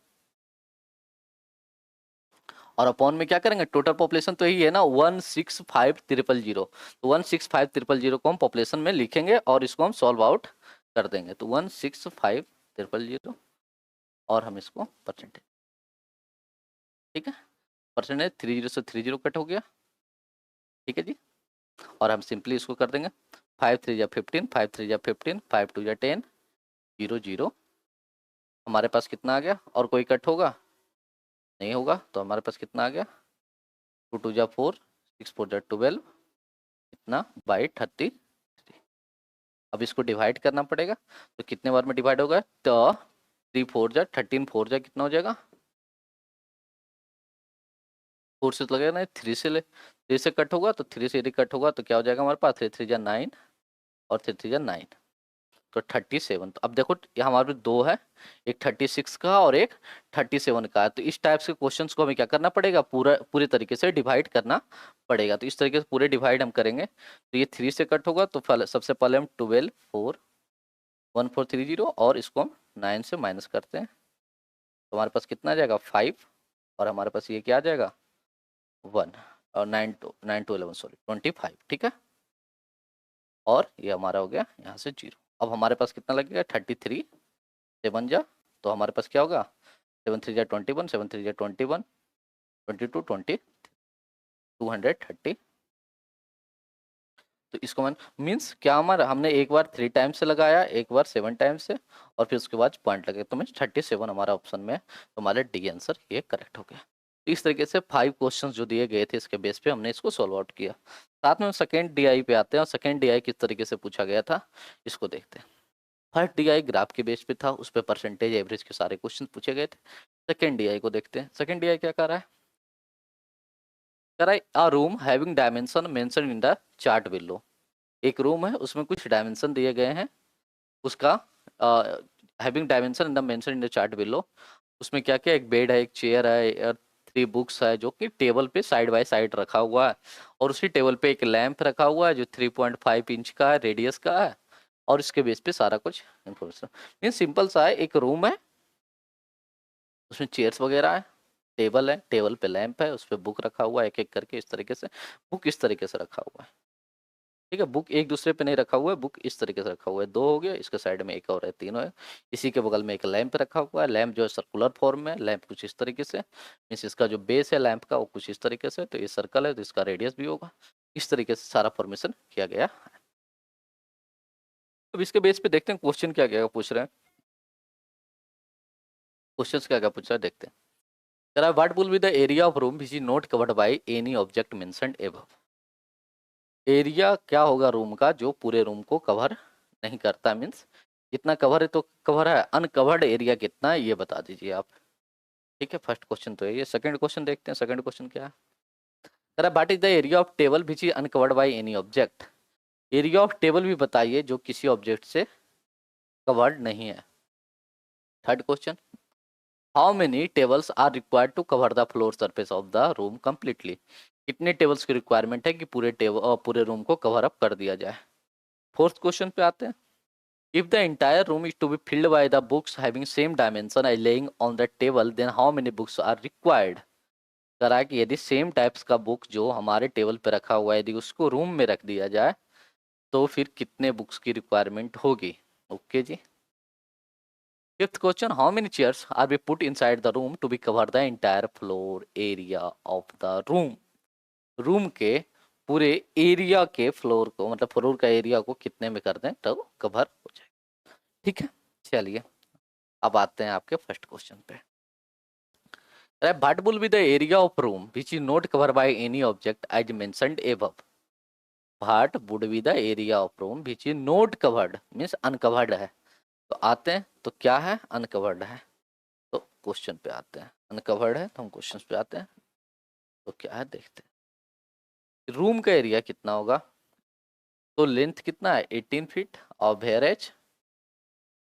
और अपॉन में क्या करेंगे, टोटल पॉपुलेशन तो यही है ना 165,000। तो 165,000 को हम पॉपुलेशन में लिखेंगे और इसको हम सॉल्व आउट कर देंगे। तो 165,000 और हम इसको परसेंटेज, ठीक है, परसेंटेज 30 से 30 कट हो गया, ठीक है जी। और हम सिंपली इसको कर देंगे 5 3 जा 15, 5 3 जा 15, 5 2 जा 10, 0 0। हमारे पास कितना आ गया? और कोई कट होगा? नहीं होगा, तो हमारे पास कितना आ गया? 2 2 जा 4, 6 4 जा 12, इतना बाई 30। अब इसको डिवाइड करना पड़ेगा, तो कितने बार में डिवाइड होगा? तो 3 4 जा 13, 4 जा कितना हो जाएगा? 4 से तो लगेगा ना, 3 से ले, 3 से कट होगा, तो 3 से यदि कट होगा तो क्या हो जाएगा हमारे पास? 3 3 जा 9, और 3 3 जा 9, तो 37। तो अब देखो यहाँ हमारे पास 2 है, एक 36 का और एक 37 का है। तो इस टाइप के क्वेश्चंस को हमें क्या करना पड़ेगा? पूरे तरीके से डिवाइड करना पड़ेगा। तो इस तरीके से पूरे डिवाइड हम करेंगे, तो ये 3 से कट होगा, तो सबसे पहले हम 12 4 1430, और इसको हम 9 से माइनस करते हैं, तो हमारे पास कितना आ जाएगा? 5, और हमारे पास ये क्या आ जाएगा? 1, और 9 टू 11 सॉरी 25, ठीक है। और ये हमारा हो गया यहाँ से 0। अब हमारे पास कितना लगेगा? 33, 7 जा, तो हमारे पास क्या होगा? 7 3 जा 21, 7 3 जा 21, 22 20, 230। तो इसको मन मीन्स क्या, हमारा हमने एक बार 3 टाइम्स से लगाया, एक बार 7 टाइम्स से, और फिर उसके बाद पॉइंट लगे, तो मीन्स 37 हमारा ऑप्शन में, तो हमारा डी आंसर ये करेक्ट हो गया। तो इस तरीके से 5 क्वेश्चंस जो दिए गए थे इसके बेस पे हमने इसको सॉल्व आउट किया। साथ में सेकेंड डीआई पे आते हैं, और सेकेंड डीआई किस तरीके से पूछा गया था इसको देखते हैं। फर्स्ट डीआई ग्राफ के बेस पे था, उस पर परसेंटेज एवरेज के सारे क्वेश्चन पूछे गए थे। सेकेंड डीआई को देखते हैं। सेकेंड डीआई क्या कर रहा है? कह रहा है अ room having dimension mention in the chart below. एक रूम है, उसमें कुछ डायमेंशन दिए गए हैं, उसका having dimension in the mention in the chart below. उसमें क्या क्या, एक बेड है, एक चेयर है, और बुक्स है जो कि टेबल पे साइड बाय साइड रखा हुआ है, और उसी टेबल पे एक लैंप रखा हुआ है जो 3.5 इंच का है, रेडियस का है, और इसके बेस पे सारा कुछ इन्फॉर्मेशन। मीन सिंपल सा है, एक रूम है, उसमें चेयर्स वगैरह है, टेबल है, टेबल पे लैंप है, उस पर बुक रखा हुआ है एक एक करके, इस तरीके से बुक इस तरीके से रखा हुआ है। ठीक है, बुक एक दूसरे पे नहीं रखा हुआ है, बुक इस तरीके से रखा हुआ है, दो हो गया, इसके साइड में एक और है, तीनों है। इसी के बगल में एक लैंप रखा हुआ है, लैंप जो है सर्कुलर फॉर्म में, लैंप कुछ इस तरीके से, मीन्स इसका जो बेस है लैंप का वो कुछ इस तरीके से, तो ये सर्कल है तो इसका रेडियस भी होगा। इस तरीके से सारा फॉर्मेशन किया गया है। अब इसके बेस पे देखते हैं क्वेश्चन क्या क्या पूछ रहे हैं, क्वेश्चन क्या क्या पूछ रहा है देखते हैं। कह रहा है what will be the area of room which is not covered by any object mentioned above. Area क्या होगा रूम का जो पूरे रूम को कवर नहीं करता, मीन्स जितना कवर है तो कवर है, अनकवर्ड एरिया कितना है ये बता दीजिए आप। ठीक है, फर्स्ट क्वेश्चन तो ये। सेकंड क्वेश्चन देखते हैं, सेकंड क्वेश्चन क्या है। कह रहा what is the area of table which is uncovered by any object. Area of table भी बताइए जो किसी ऑब्जेक्ट से कवर्ड नहीं है। Third question, how many tables are required to cover the floor surface of the room completely. कितने टेबल्स की रिक्वायरमेंट है कि पूरे टेबल पूरे रूम को कवर अप कर दिया जाए। फोर्थ क्वेश्चन पे आते हैं। If the entire room is to be filled by the books having same dimension as lying on the table then how many books are required. करा कि यदि सेम टाइप्स का बुक जो हमारे टेबल पे रखा हुआ है यदि उसको रूम में रख दिया जाए तो फिर कितने बुक्स की रिक्वायरमेंट होगी। ओके जी। Fifth question, how many chairs are be put inside the room to be cover the entire floor area of the room. Room के पूरे एरिया के फ्लोर को, मतलब फ्लोर का एरिया को कितने में कर दें तो कवर हो जाए। ठीक है, चलिए अब आते हैं आपके फर्स्ट क्वेश्चन पे। What will be the area of room which is not covered by any object as mentioned above. What would be the area of room which is not covered means uncovered है। तो आते हैं तो क्या है, अनकवर्ड है। तो क्वेश्चन पे आते हैं, अनकवर्ड है तो हम क्वेश्चन पे आते हैं। तो क्या है देखते हैं, रूम का एरिया कितना होगा। तो लेंथ कितना है 18 फीट और बेयरेज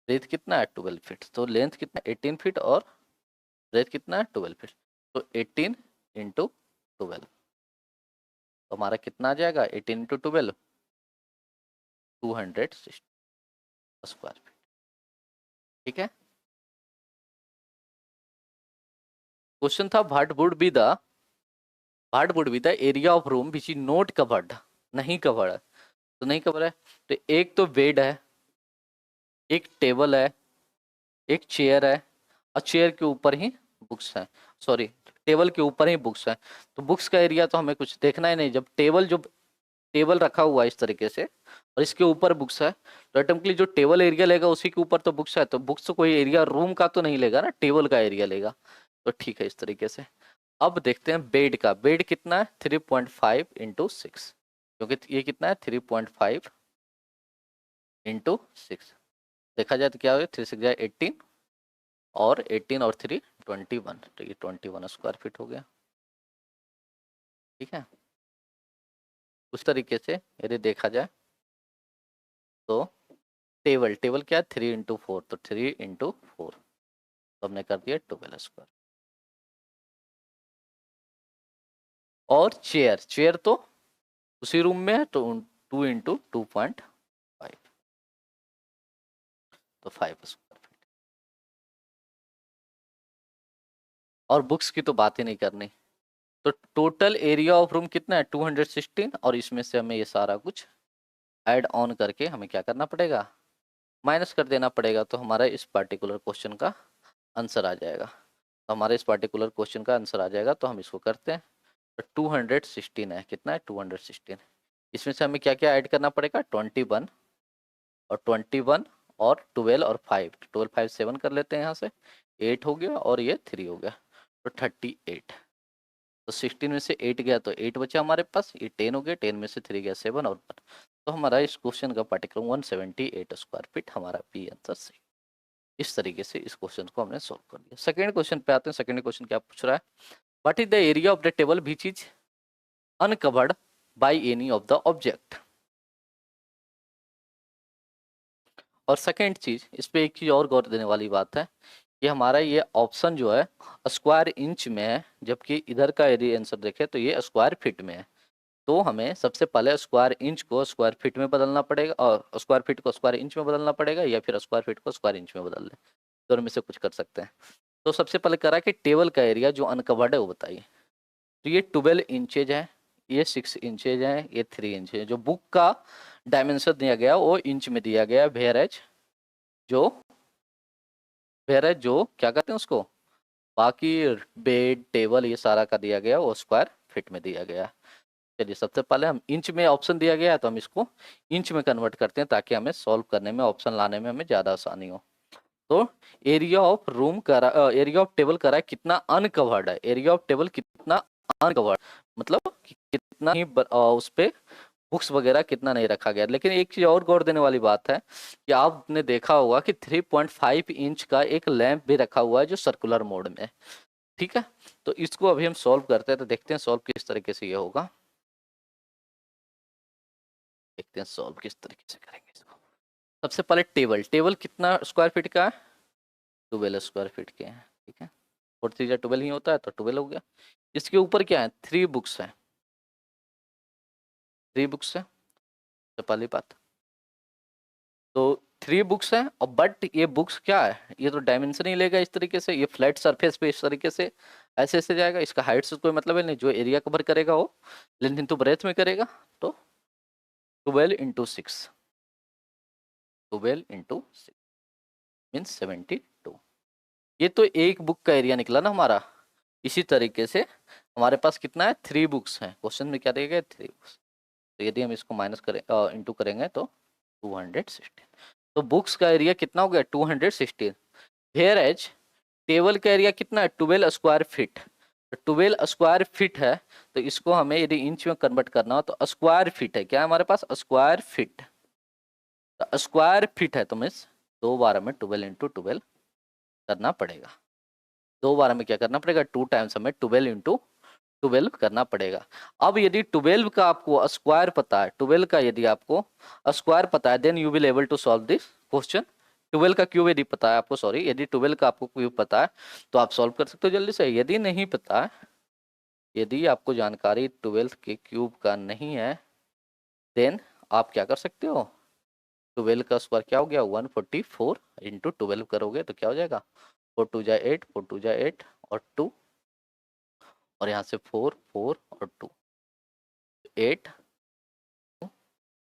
ब्रेथ कितना है 12 फीट। तो लेंथ कितना 18 फीट और ब्रेथ कितना है 12 फीट। तो 18 इंटू 12 तो हमारा कितना आ जाएगा 18 इंटू 12 260 स्क्वायर फीट। ठीक है, क्वेश्चन था what would be the area of room which is not covered. नहीं कवर्ड है तो नहीं कवर है। तो एक तो बेड है, एक टेबल है, एक चेयर है, और चेयर के ऊपर ही बुक्स हैं, सॉरी टेबल के ऊपर ही बुक्स हैं। तो बुक्स का एरिया तो हमें कुछ देखना ही नहीं, जब टेबल रखा हुआ है इस तरीके से और इसके ऊपर बुक्स है तो ऑटोमेटिकली जो टेबल एरिया लेगा उसी के ऊपर तो बुक्स है, तो बुक्स तो कोई एरिया रूम का तो नहीं लेगा ना, टेबल का एरिया लेगा। तो ठीक है इस तरीके से। अब देखते हैं बेड का। बेड कितना है 3.5 इंटू 6, क्योंकि ये कितना है 3.5 इंटू 6। देखा जाए तो क्या हो गया 3 6 जाए 18 और 18 और 3 21, तो ये 21 स्क्वायर फीट हो गया। ठीक है, उस तरीके से यदि देखा जाए तो टेबल टेबल क्या है 3 इंटू 4, तो 3 इंटू 4 तो हमने कर दिया 12 स्क्वायर। और चेयर चेयर तो उसी रूम में है तो 2 इंटू 2.5 तो 5 स्क्वायर फीट। और बुक्स की तो बात ही नहीं करनी। तो टोटल एरिया ऑफ रूम कितना है 216, और इसमें से हमें ये सारा कुछ ऐड ऑन करके हमें क्या करना पड़ेगा, माइनस कर देना पड़ेगा। तो हमारा इस पर्टिकुलर क्वेश्चन का आंसर आ जाएगा। तो हमारे इस पर्टिकुलर क्वेश्चन का आंसर आ जाएगा, तो हम इसको करते हैं। तो 216 है, कितना है 216। इसमें से हमें क्या क्या ऐड करना पड़ेगा 21 और 21 और 12 और 5, 12 5 7 कर लेते हैं यहाँ से, 8 हो गया और ये 3 हो गया, तो 38। तो 16 में से 8 गया तो 8 बचा हमारे पास, ये 10 हो गया, 10 में से 3 गया 7 और 1। तो हमारा इस क्वेश्चन का पार्टिकुलर 178 स्क्वायर फीट हमारा बी आंसर सही। इस तरीके से इस क्वेश्चन को हमने सॉल्व कर दिया। सेकंड क्वेश्चन पे आते हैं। सेकंड क्वेश्चन क्या पूछ रहा है, what is the area of the table which is uncovered by any of the object. और सेकंड चीज, इस पे एक चीज और गौर देने वाली बात है कि हमारा ये ऑप्शन जो है स्क्वायर इंच में है, जबकि इधर का यदि आंसर देखें तो ये स्क्वायर फीट में है। तो हमें सबसे पहले स्क्वायर इंच को स्क्वायर फीट में बदलना पड़ेगा, और स्क्वायर फीट को स्क्वायर इंच में बदलना पड़ेगा, या फिर स्क्वायर फीट को स्क्वायर इंच में बदल लें, दोनों में से कुछ कर सकते हैं। तो सबसे पहले करा कि टेबल का एरिया जो अनकवर्ड है वो बताइए। तो ये 12 इंचेज है, ये 6 इंचेज है, ये 3 इंच है। जो बुक का डायमेंशन दिया गया वो इंच में दिया गया, जो जो क्या कहते हैं उसको, बाकी बेड टेबल ये सारा का दिया गया वो स्क्वायर फीट में दिया गया। चलिए सबसे पहले हम इंच में ऑप्शन दिया गया है तो हम इसको इंच में कन्वर्ट करते हैं, ताकि हमें सॉल्व करने में, ऑप्शन लाने में हमें ज़्यादा आसानी हो। तो एरिया ऑफ रूम करा, एरिया ऑफ टेबल करा कितना अनकवर्ड है, एरिया ऑफ टेबल कितना अनकवर्ड, मतलब कितना ही उस पे बुक्स वगैरह कितना नहीं रखा गया। लेकिन एक चीज और गौर देने वाली बात है कि आपने देखा होगा कि 3.5 इंच का एक लैंप भी रखा हुआ है जो सर्कुलर मोड में है। ठीक है, तो इसको अभी हम सॉल्व करते हैं, तो देखते हैं सॉल्व किस तरीके से ये होगा। देखते हैं सॉल्व किस तरीके से करेंगे इसको। सबसे पहले टेबल, टेबल कितना स्क्वायर फीट का है, 12 स्क्वायर फीट के हैं। ठीक है, 4 3 12 ही होता है, तो 12 हो गया। इसके ऊपर क्या है, 3 बुक्स है, 3 बुक्स है, तो पहली बात। तो 3 बुक्स हैं, और बट ये बुक्स क्या है, ये तो डायमेंशन ही लेगा इस तरीके से, ये फ्लैट सरफेस पे इस तरीके से ऐसे ऐसे जाएगा, इसका हाइट से कोई मतलब है नहीं, जो एरिया कवर करेगा वो लेंथ इंटू ब्रेथ में करेगा। तो 12 × 6, 12 × 6 मीन्स 72। ये तो एक बुक का एरिया निकला ना हमारा। इसी तरीके से हमारे पास कितना है, 3 बुक्स हैं, क्वेश्चन में क्या दिया गया, 3 बुक्स। तो यदि हम इसको माइनस करें, इंटू करेंगे तो 216। तो बुक्स का एरिया कितना हो गया, 216। हेयर एज टेबल का एरिया कितना है, 12 स्क्वायर फीट। तो 12 स्क्वायर फीट है, तो इसको हमें यदि इंच में कन्वर्ट करना हो तो स्क्वायर फीट है, क्या है हमारे पास, स्क्वायर फीट। तो स्क्वायर फीट है तो मीन्स 2 बार में 12 × 12 करना पड़ेगा। 2 बार में क्या करना पड़ेगा, 2 टाइम्स हमें 12 × 12 करना पड़ेगा। अब यदि 12 का आपको स्क्वायर पता है, 12 का यदि आपको स्क्वायर पता है, then you will able to solve this question. 12 का क्यूब यदि पता है आपको, सॉरी, यदि 12 का आपको क्यूब पता है तो आप सॉल्व कर सकते हो जल्दी से। यदि नहीं पता है, यदि आपको जानकारी 12 के क्यूब का नहीं है, देन आप क्या कर सकते हो, 12 का स्क्वायर क्या हो गया, 144 इंटू 12 करोगे तो क्या हो जाएगा, 4 2 जा 8, 4 2 जा 8 और 2, और यहाँ से 4 4 और 2, 8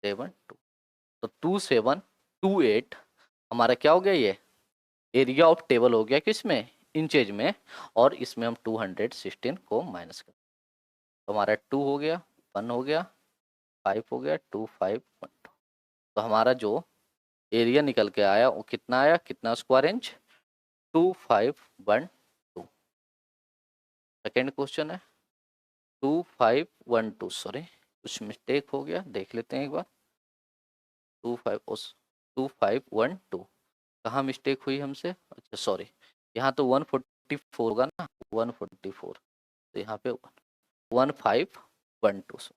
7 2, तो 2728 हमारा क्या हो गया, ये एरिया ऑफ टेबल हो गया किसमें, इंचेज में। और इसमें हम 216 को माइनस कर, तो हमारा 2 हो गया, 1 हो गया, 5 हो गया, 2 5 1 2। तो हमारा जो एरिया निकल के आया वो कितना आया, कितना स्क्वायर इंच, 2512। सेकेंड क्वेश्चन है 2512, सॉरी कुछ मिस्टेक हो गया, देख लेते हैं एक बार। 2512 कहाँ मिस्टेक हुई हमसे, अच्छा सॉरी, यहाँ तो 144 होगा ना, 144, तो यहाँ पे 1512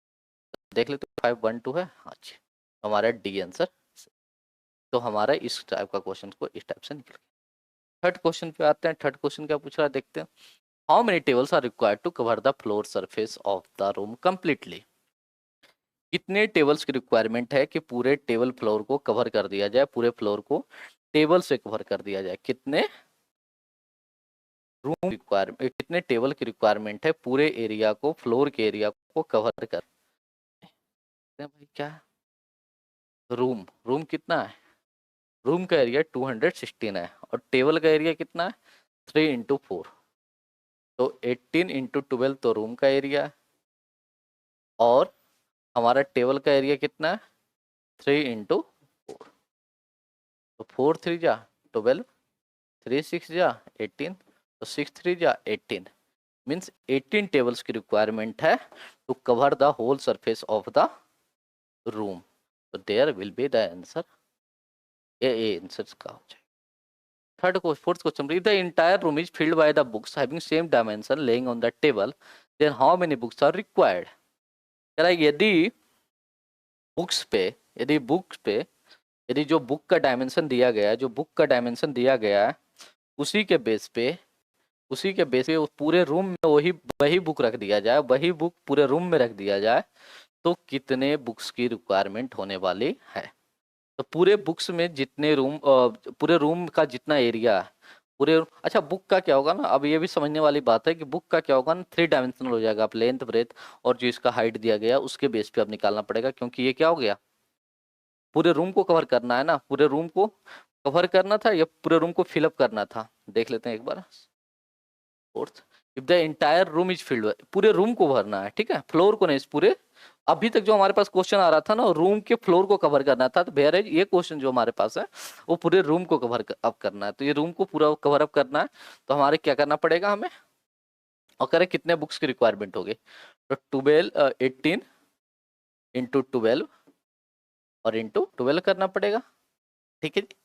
देख लेते, 512 है, हाँ जी, हमारा डी आंसर। तो हमारा इस टाइप का क्वेश्चन को इस टाइप से निकल गया। थर्ड क्वेश्चन पे आते हैं। थर्ड क्वेश्चन क्या पूछ रहा है, देखते हैं। How many tables are required to cover the floor surface of the room completely. कितने टेबल्स की रिक्वायरमेंट है कि पूरे टेबल फ्लोर को कवर कर दिया जाए, पूरे फ्लोर को टेबल से कवर कर दिया जाए। कितने रूम रिक्वायरमेंट, कितने टेबल की रिक्वायरमेंट है पूरे एरिया को, फ्लोर के एरिया को कवर कर भाई, क्या रूम, रूम कितना है, रूम का एरिया 216 है, और टेबल का एरिया कितना है, 3 × 4, तो 18 × 12 तो रूम का एरिया है, और हमारा टेबल का एरिया कितना है, 3 × 4, तो 4 3 जा 12, 3 6 जा 18, तो 6 3 जा 18, मीन्स 18 टेबल्स की रिक्वायरमेंट है to cover the whole surface of the room. तो there will be the answer, ये आंसर का हो जाएगा। Third question, fourth question, if the entire room is filled by the books having same dimension laying on the table, then how many books are required। कह रहा है यदि बुक्स पे, यदि बुक्स पे, यदि जो बुक का डायमेंशन दिया गया है, जो बुक का डायमेंशन दिया गया है उसी के बेस पे उस पूरे रूम में वही वही बुक रख दिया जाए, वही बुक पूरे रूम में रख दिया जाए, तो कितने बुक्स की रिक्वायरमेंट होने वाली है। तो पूरे बुक्स में जितने रूम पूरे रूम का जितना एरिया है पूरे, अच्छा बुक का क्या होगा ना, अब ये भी समझने वाली बात है कि बुक का क्या होगा ना, 3 डायमेंशनल हो जाएगा। आप लेंथ ब्रेथ और जो इसका हाइट दिया गया उसके बेस पे अब निकालना पड़ेगा, क्योंकि ये क्या हो गया, पूरे रूम को कवर करना है ना, पूरे रूम को कवर करना था या पूरे रूम को फिलअप करना था। देख लेते हैं एक बार। Fourth, if the entire room is filled, पूरे रूम को भरना है, ठीक है, फ्लोर को नहीं, इस पूरे। अभी तक जो हमारे पास क्वेश्चन आ रहा था ना, रूम के फ्लोर को कवर करना था, तो बेहतर ये क्वेश्चन जो हमारे पास है वो पूरे रूम को कवर अप करना है। तो ये रूम को पूरा कवर अप करना है, तो हमारे क्या करना पड़ेगा हमें, और करें कितने बुक्स की रिक्वायरमेंट होगी, तो 12 18 इंटू 12 और इंटू 12 करना पड़ेगा, ठीक है जी।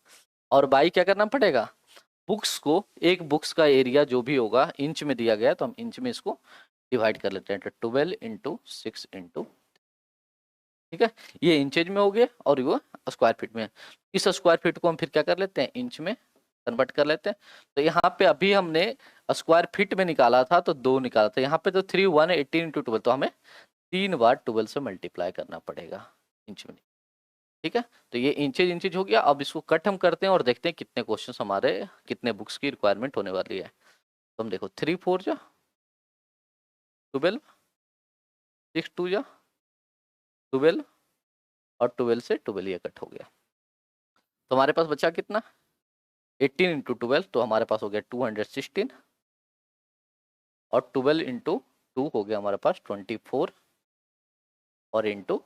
और बाई क्या करना पड़ेगा, बुक्स को, एक बुक्स का एरिया जो भी होगा इंच में दिया गया, तो हम इंच में इसको डिवाइड कर लेते हैं, तो 12 इंटू 6 इंटू, ठीक है, ये इंचेज में हो गया और वो स्क्वायर फीट में। इस स्क्वायर फीट को हम फिर क्या कर लेते हैं, इंच में कन्वर्ट कर लेते हैं। तो यहाँ पे अभी हमने स्क्वायर फीट में निकाला था तो 2 निकाला था, यहाँ पे तो 3 1 18 इंटू 12, तो हमें 3 बार 12 से मल्टीप्लाई करना पड़ेगा इंच में, ठीक है। तो ये इंचेज इंचेज हो गया। अब इसको कट हम करते हैं और देखते हैं कितने क्वेश्चन हमारे, कितने बुक्स की रिक्वायरमेंट होने वाली है। तो हम देखो 3 4 जा 12, 6 2 जा 12 और 12 से 12 ये कट हो गया, तो हमारे पास बचा कितना, 18 इंटू 12, तो हमारे पास हो गया 216, और 12 इंटू 2 हो गया हमारे पास 24 और इंटू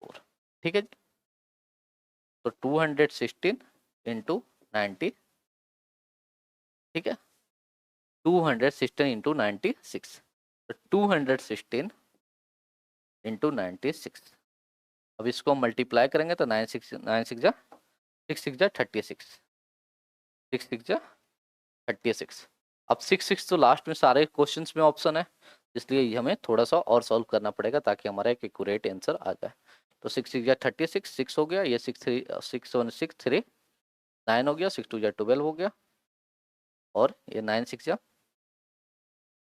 4, ठीक है जी। तो 216 इंटू 90, ठीक है, 216 इंटू 96, तो 216 इंटू 96। अब इसको हम मल्टीप्लाई करेंगे तो 9 6 9 6 जा 6 6 जा 36, 6 6 जा 36। अब 6 6 तो लास्ट में सारे क्वेश्चंस में ऑप्शन है, इसलिए ये हमें थोड़ा सा और सॉल्व करना पड़ेगा ताकि हमारा एक एक्यूरेट आंसर आ जाए। तो 6 6 जा 36, 6 हो गया, ये 6 3 6 1 6 3 9 हो गया, 6 2 जा 12 हो गया, और ये 9 6 जा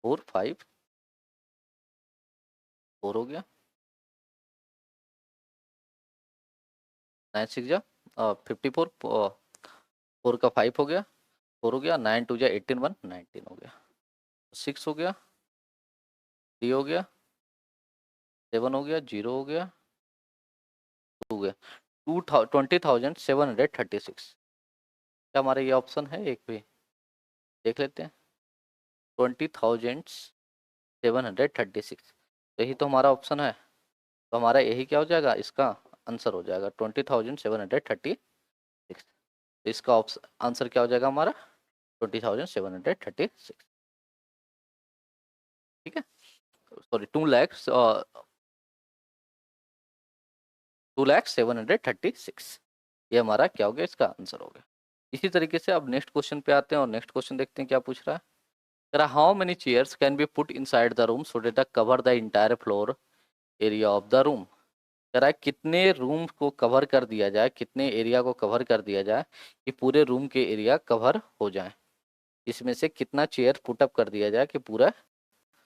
4 5 4 हो गया, 9 6 जा 54 4 का 5 हो गया, 4 हो गया, 9 2 जा 18 1 19 हो गया, 6 हो गया, 3 हो गया, 7 हो गया, 0 हो गया, 2 हो गया, 20,736। क्या हमारा ये ऑप्शन है, एक भी देख लेते हैं, 20,736, यही तो हमारा ऑप्शन है। तो हमारा यही क्या हो जाएगा, इसका आंसर हो जाएगा 20,736। तो इसका आंसर क्या हो जाएगा हमारा 20,736, ठीक है, सॉरी 2,0736, ये हमारा क्या हो गया, इसका आंसर हो गया। इसी तरीके से अब नेक्स्ट क्वेश्चन पे आते हैं और नेक्स्ट क्वेश्चन देखते हैं क्या पूछ रहा है। कह रहा how many chairs can be put inside the room so that cover the entire floor area of the room. कह रहा है कितने रूम को कवर कर दिया जाए, कितने एरिया को कवर कर दिया जाए कि पूरे रूम के एरिया कवर हो जाए, इसमें से कितना चेयर पुटअप कर दिया जाए कि पूरा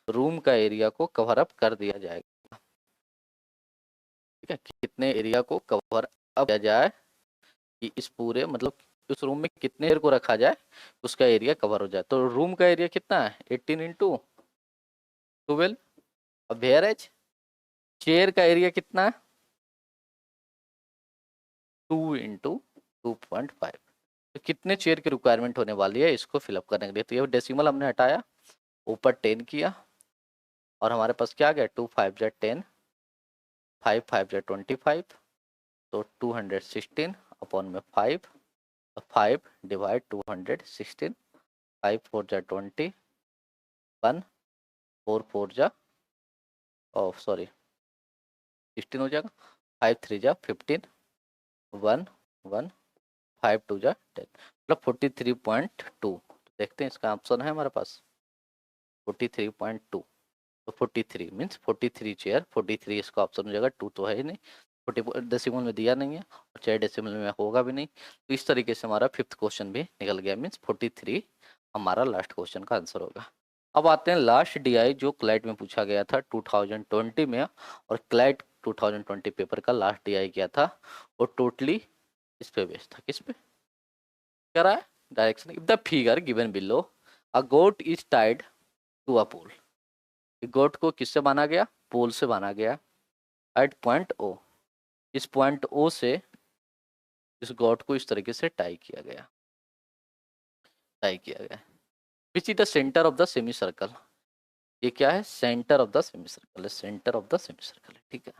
रूम का एरिया को कवर अप कर दिया जाएगा, ठीक है, कितने एरिया को कवर अप किया जाए कि इस पूरे, मतलब उस रूम में कितने चेयर को रखा जाए उसका एरिया कवर हो जाए। तो रूम का एरिया कितना है 18 इंटू 12, अब एवरेज चेयर का एरिया कितना है 2 इंटू 2.5, तो कितने चेयर की रिक्वायरमेंट होने वाली है इसको फिलअप करने के लिए। तो ये डेसिमल हमने हटाया, ऊपर 10 किया, और हमारे पास क्या आ गया 2 5 जा 10, 5 5 जा 25, तो 216 अपॉन में 5, 5 डिवाइड 216, 5 4 जा 20, 1 4 4 जा सॉरी 16 हो जाएगा, 5 3 जा 15, 1 1 5 2 जा 10, मतलब 43.2। देखते हैं इसका ऑप्शन है हमारे पास 43.2, तो 43 मीन्स 43 चेयर, 43 इसका ऑप्शन हो जाएगा, 2 तो है ही नहीं, 40 डेसिमल में दिया नहीं है और चेयर डेसिमल में होगा भी नहीं। तो इस तरीके से हमारा 5th क्वेश्चन भी निकल गया, मीन्स 43 हमारा लास्ट क्वेश्चन का आंसर होगा। अब आते हैं लास्ट डीआई जो क्लैट में पूछा गया था 2020 में, और क्लैट 2020 पेपर का लास्ट डीआई क्या था, और टोटली इस पे बेस्ड था। किस पे कह रहा है? Direction if the figure given below, a goat is tied to a pole. Goat को किससे बांधा गया? पोल से बांधा गया एट पॉइंट ओ। इस पॉइंट ओ से इस गोट को इस तरीके से टाई किया गया, टाई किया गया। Which is the centre of the semi circle. ये क्या है? Centre of the semi circle है, centre of the semi circle है। ठीक है।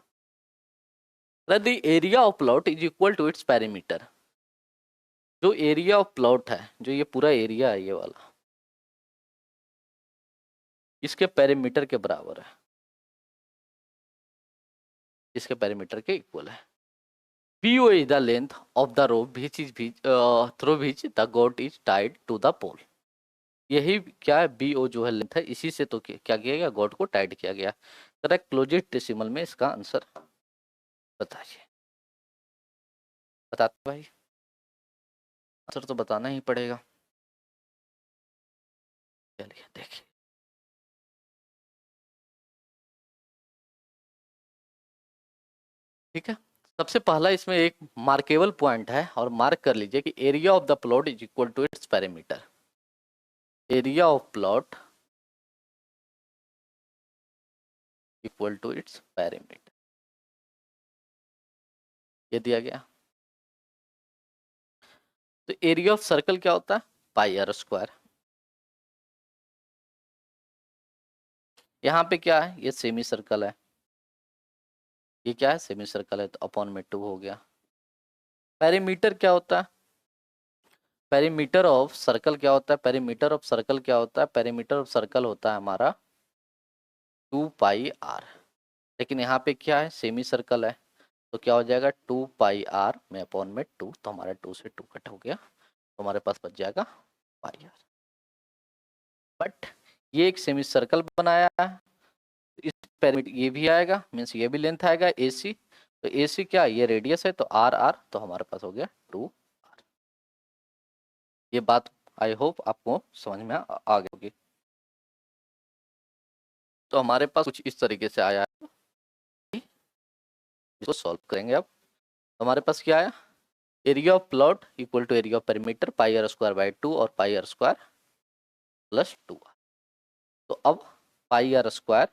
The area of plot is equal to its perimeter. जो एरिया ऑफ प्लॉट है, जो ये पूरा एरिया है ये वाला, इसके पैरीमीटर के बराबर है, इसके पैरीमीटर के इक्वल है। PO is the length of the rope through which the goat is tied to the pole। यही क्या है? BO जो है लेंथ है, इसी से तो क्या किया गया? गोट को टाइड किया गया। करेक्ट क्लोजेड डेसिमल में इसका आंसर बताइए। बताते भाई, आंसर तो बताना ही पड़ेगा। चलिए देखिए, ठीक है। सबसे पहला इसमें एक मार्केबल पॉइंट है, और मार्क कर लीजिए कि area of the plot is equal to its parameter. Area of plot equal to its parameter, ये दिया गया। तो एरिया ऑफ सर्कल क्या होता है? पाई आर स्क्वायर। यहाँ पे क्या है? ये सेमी सर्कल है, ये क्या है? सेमी सर्कल है, तो अपॉन में 2 हो गया। पेरीमीटर क्या होता है? पेरीमीटर ऑफ सर्कल क्या होता है? पेरीमीटर ऑफ सर्कल क्या होता है? पेरीमीटर ऑफ सर्कल होता है हमारा 2πr। लेकिन यहाँ पे क्या है? सेमी सर्कल है, तो क्या हो जाएगा? 2πr में अपॉन में 2, तो हमारा 2 से 2 कट हो गया, तो हमारे पास बच जाएगा πr। बट ये एक सेमी सर्कल बनाया है, इस पैरामीटर ये भी आएगा, मीन्स ये भी लेंथ आएगा AC। तो AC क्या? ये रेडियस है, तो RR, तो हमारे पास हो गया 2R। ये बात आई होप आपको समझ में आ गई होगी। तो हमारे पास कुछ इस तरीके से आया है, इसको सॉल्व करेंगे अब। तो हमारे पास क्या आया? Area of plot equal to area of perimeter πr²/2 और πr² + 2। तो अब πr²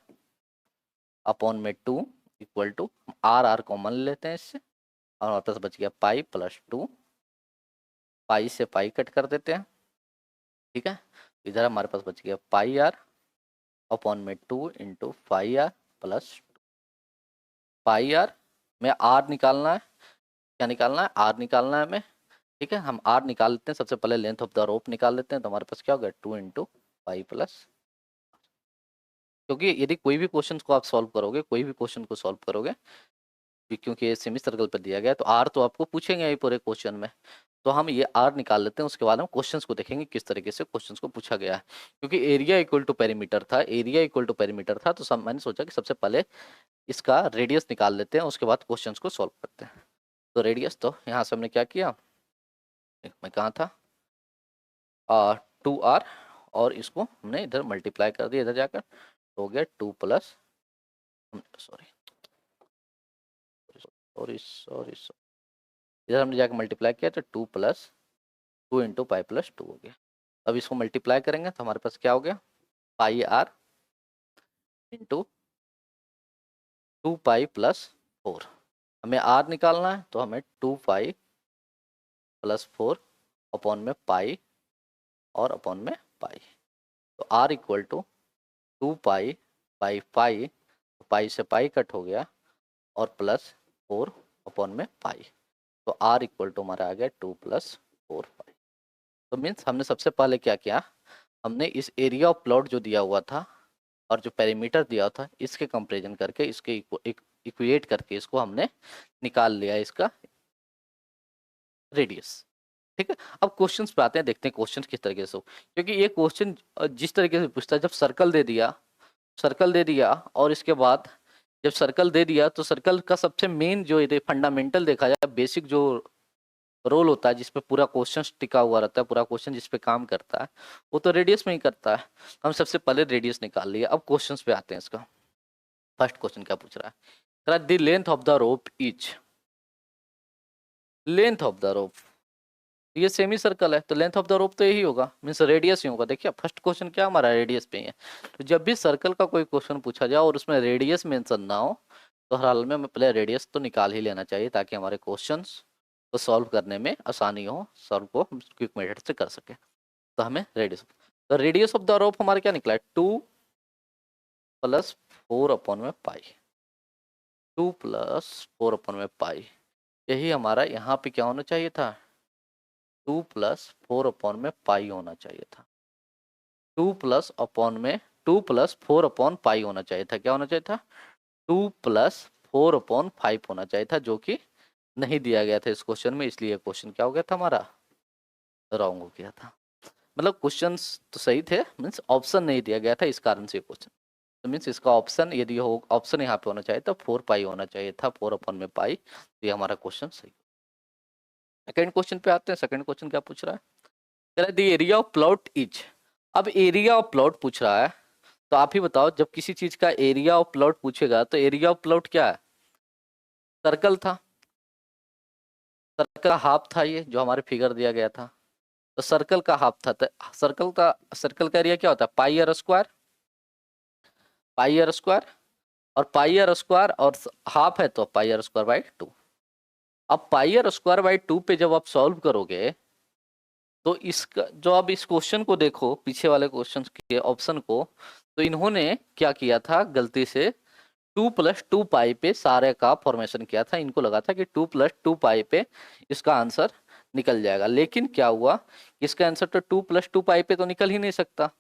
अपॉन में 2 इक्वल टू RR कॉमन लेते हैं इससे, और हमारे पास बच गया पाई + 2। पाई से पाई कट कर देते हैं, ठीक है। इधर हमारे पास बच गया πr अपॉन में 2 इंटू πr + 2। πr में r निकालना है, क्या निकालना है? r निकालना है हमें, ठीक है। हम r निकाल लेते हैं, सबसे पहले लेंथ ऑफ द रोप निकाल लेते हैं, तो हमारे पास क्या होगा? 2 इंटू पाई +। क्योंकि यदि कोई भी क्वेश्चन को आप सॉल्व करोगे, कोई भी क्वेश्चन को सॉल्व करोगे, क्योंकि ये सेमी सर्कल पर दिया गया है, तो आर तो आपको पूछेंगे ही पूरे क्वेश्चन में। तो हम ये आर निकाल लेते हैं, उसके बाद हम क्वेश्चंस को देखेंगे किस तरीके से क्वेश्चंस को पूछा गया है। क्योंकि एरिया इक्वल टू पेरीमीटर था, एरिया इक्वल टू पेरीमीटर था, तो सब मैंने सोचा कि सबसे पहले इसका रेडियस निकाल लेते हैं, उसके बाद क्वेश्चंस को सॉल्व करते हैं। तो रेडियस, तो यहाँ से हमने क्या किया, मैं कहाँ था, 2r, और इसको हमने इधर मल्टीप्लाई कर दिया, इधर जाकर तो हो गया 2 प्लस, सॉरी सॉरी सॉरी, इधर हमने जाकर मल्टीप्लाई किया, तो 2 + 2 इंटू पाई + 2 हो गया। अब इसको मल्टीप्लाई करेंगे तो हमारे पास क्या हो गया? πr into 2π + 4। हमें r निकालना है, तो हमें 2π + 4 अपॉन में पाई और अपॉन में पाई। तो r equal to 2π by pi, pi से पाई कट हो गया, और +4 अपॉन में पाई। तो r इक्वल टू हमारा आ गया 2 + 4π। तो मीन्स हमने सबसे पहले क्या किया, हमने इस एरिया ऑफ प्लॉट जो दिया हुआ था और जो पेरीमीटर दिया था, इसके कंपैरिजन करके, इसके इक्वेट करके इसको हमने निकाल लिया इसका रेडियस, ठीक है। अब क्वेश्चंस पे आते हैं, देखते हैं क्वेश्चंस किस तरीके से हो। क्योंकि ये क्वेश्चन जिस तरीके से पूछता है, जब सर्कल दे दिया, सर्कल दे दिया, और इसके बाद जब सर्कल दे दिया, तो सर्कल का सबसे मेन जो फंडामेंटल देखा जाए, बेसिक जो रोल होता है जिसपे पूरा क्वेश्चन टिका हुआ रहता है, पूरा क्वेश्चन जिसपे काम करता है वो तो रेडियस में ही करता है। हम सबसे पहले रेडियस निकाल लिए। अब क्वेश्चंस पे आते हैं इसका। फर्स्ट क्वेश्चन क्या पूछ रहा है, the length of the rope is, length of the rope, ये सेमी सर्कल है तो लेंथ ऑफ द रोप तो यही होगा, मीन्स रेडियस ही होगा। देखिए फर्स्ट क्वेश्चन क्या हमारा रेडियस पे ही है, तो जब भी सर्कल का कोई क्वेश्चन पूछा जाए और उसमें रेडियस मेंशन ना हो तो हर हाल में हमें पहले रेडियस तो निकाल ही लेना चाहिए ताकि हमारे क्वेश्चंस को सॉल्व करने में आसानी हो, सॉल्व को क्विक मेथड से कर सके। तो हमें रेडियस, तो रेडियस ऑफ द रोप हमारा क्या निकला है 2 + 4/पाई, 2 + 4/पाई। यही हमारा यहाँ पे क्या होना चाहिए था, 2 + 4/पाई होना चाहिए था। 2 + 4/पाई होना चाहिए था। क्या होना चाहिए था, 2 + 4/5 होना चाहिए था, जो कि नहीं दिया गया था इस क्वेश्चन में, इसलिए क्वेश्चन क्या हो गया था हमारा, रॉन्ग हो गया था। मतलब क्वेश्चंस तो सही थे, मीन्स ऑप्शन नहीं दिया गया था, इस कारण से क्वेश्चन, तो मीन्स इसका ऑप्शन यदि हो, ऑप्शन यहाँ पे होना चाहिए तो 4 पाई होना चाहिए था, 4/पाई। तो ये हमारा क्वेश्चन सही। सेकंड क्वेश्चन पे आते हैं। सेकंड क्वेश्चन क्या पूछ रहा है, कह रहा है the area of plot is. अब एरिया ऑफ प्लॉट पूछ रहा है, तो आप ही बताओ जब किसी चीज का एरिया ऑफ प्लॉट पूछेगा तो एरिया ऑफ प्लॉट क्या है, सर्कल था, सर्कल का हाफ था ये जो हमारे फिगर दिया गया था, तो सर्कल का हाफ था, तो सर्कल का एरिया क्या होता है, पाई r², पाई r², और पाई r² और हाफ है तो पाई r²/2। अब पाई r²/2 पे जब आप सॉल्व करोगे तो इसका जो, अब इस क्वेश्चन को देखो, पीछे वाले क्वेश्चन के ऑप्शन को, तो इन्होंने क्या किया था गलती से 2 + 2 पाई पे सारे का फॉर्मेशन किया था। इनको लगा था कि 2 + 2 पाई पे इसका आंसर निकल जाएगा, लेकिन क्या हुआ, इसका आंसर तो 2 + 2 पाई पे तो निकल ही नहीं सकता।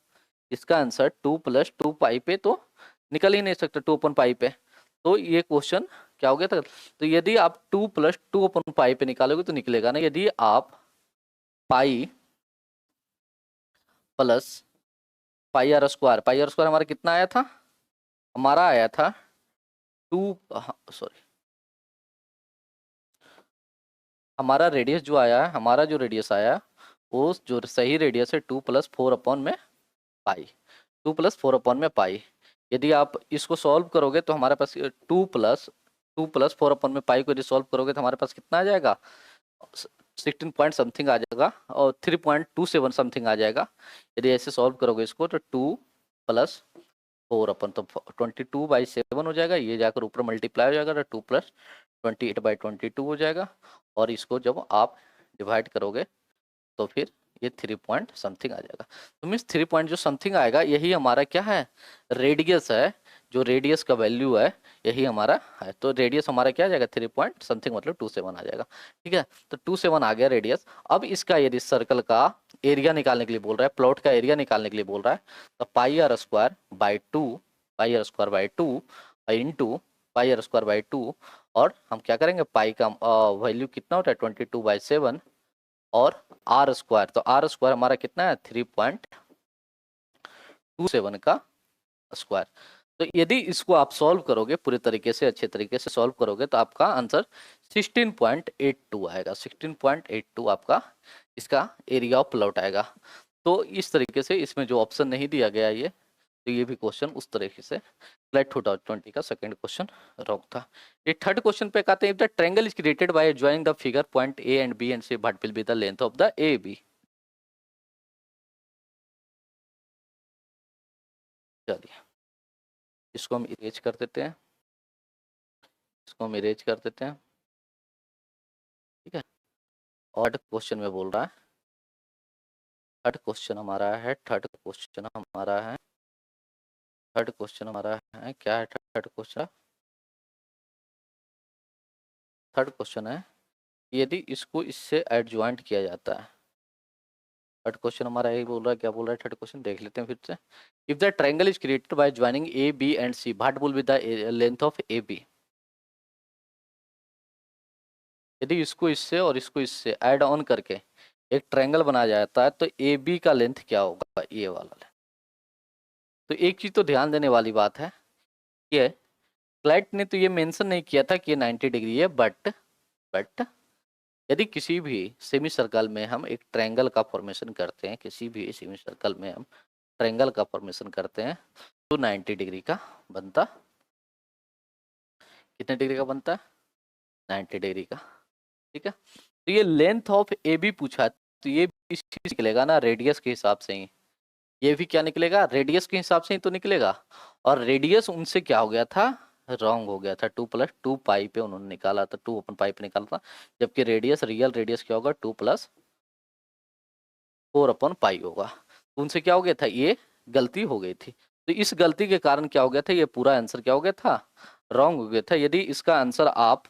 इसका आंसर 2 + 2 पाई पे तो निकल ही नहीं सकता, 2/पाई पे। तो ये क्वेश्चन क्या हो गया था, तो यदि आप 2 + 2/पाई पे निकालोगे तो निकलेगा ना। यदि आप पाई प्लस पाई r² हमारा कितना आया था, हमारा आया था 2, सॉरी, हमारा रेडियस जो आया है, हमारा जो रेडियस आया वो जो सही रेडियस है 2 + 4/पाई, 2 + 4/पाई। यदि आप इसको सॉल्व करोगे तो हमारे पास 2 + 4/पाई को यदि सॉल्व करोगे तो हमारे पास कितना आ जाएगा, 16 पॉइंट समथिंग आ जाएगा, और 3.27 समथिंग आ जाएगा। यदि ऐसे सॉल्व करोगे इसको तो 2 + 4 तो 22/7 हो जाएगा, ये जाकर ऊपर मल्टीप्लाई हो जाएगा तो 2 + 28/22 हो जाएगा। और इसको जब आप डिवाइड करोगे तो फिर ये 3 पॉइंट समथिंग आ जाएगा। तो मीन्स 3 पॉइंट जो समथिंग आएगा यही हमारा क्या है, रेडियस है। जो रेडियस का वैल्यू है यही हमारा है, तो रेडियस हमारा क्या आ जाएगा 3 पॉइंट समथिंग, मतलब 27 आ जाएगा। ठीक है, तो 27 आ गया रेडियस। अब इसका यदि सर्कल का एरिया निकालने के लिए बोल रहा है, प्लॉट का एरिया निकालने के लिए बोल रहा है, तो पाई r²/2, पाई r²/2 इंटू पाई r²/2, और हम क्या करेंगे, पाई का वैल्यू कितना होता है 22/7, और r² तो r² हमारा कितना है 3.27 का स्क्वायर। तो यदि इसको आप सॉल्व करोगे पूरे तरीके से, अच्छे तरीके से सॉल्व करोगे तो आपका आंसर 16.82 आएगा। 16.82 आपका इसका एरिया ऑफ प्लॉट आएगा। तो इस तरीके से इसमें जो ऑप्शन नहीं दिया गया ये, तो ये भी क्वेश्चन उस तरीके से फ्लैट 2020 का सेकंड क्वेश्चन रॉन्ग था। ये थर्ड क्वेश्चन पे कहते हैं if the triangle is created by joining the figure point A and B and C what will be the length of the A B. चलिए इसको हम इरेज कर देते हैं, इसको हम इरेज कर देते हैं। ठीक है, और क्वेश्चन में बोल रहा है, थर्ड क्वेश्चन हमारा है, थर्ड क्वेश्चन हमारा है, थर्ड क्वेश्चन हमारा है, क्या है थर्ड क्वेश्चन, थर्ड क्वेश्चन है यदि इसको इससे एडजॉइंट किया जाता है। थर्ड क्वेश्चन हमारा यही बोल रहा है, क्या बोल रहा है थर्ड क्वेश्चन देख लेते हैं फिर से। If the triangle is created by joining A B and C what will be the length of A B. यदि इसको इससे और इसको इससे ऐड ऑन करके एक ट्रायंगल बनाया जाता है तो ए बी का लेंथ क्या होगा, ये वाला लेंथ। तो एक चीज तो ध्यान देने वाली बात है, ये क्लाइट ने तो ये मेंशन नहीं किया था कि ये 90 डिग्री है, बट यदि किसी भी सेमी सर्कल में हम एक ट्रायंगल का फॉर्मेशन करते हैं, किसी भी सेमी सर्कल में हम ट्रायंगल का फॉर्मेशन करते हैं तो 90 डिग्री का बनता, कितने डिग्री का बनता है? 90 डिग्री का। ठीक है, तो ये लेंथ ऑफ ए बी पूछा है, तो ये भी इस चीज निकलेगा ना रेडियस के हिसाब से ही, ये भी क्या निकलेगा? रेडियस के हिसाब से ही तो निकलेगा। और रेडियस उनसे क्या हो गया था? रॉन्ग हो गया था, 2+2 पाई पे उन्होंने निकाला था, 2/पाई पे निकाला था, जबकि रेडियस, रियल रेडियस क्या होगा? 2+4/पाई होगा। तो उनसे क्या हो गया था? ये गलती हो गई थी, तो इस गलती के कारण क्या हो गया था? ये पूरा आंसर क्या हो गया था? रॉन्ग हो गया था। यदि इसका आंसर आप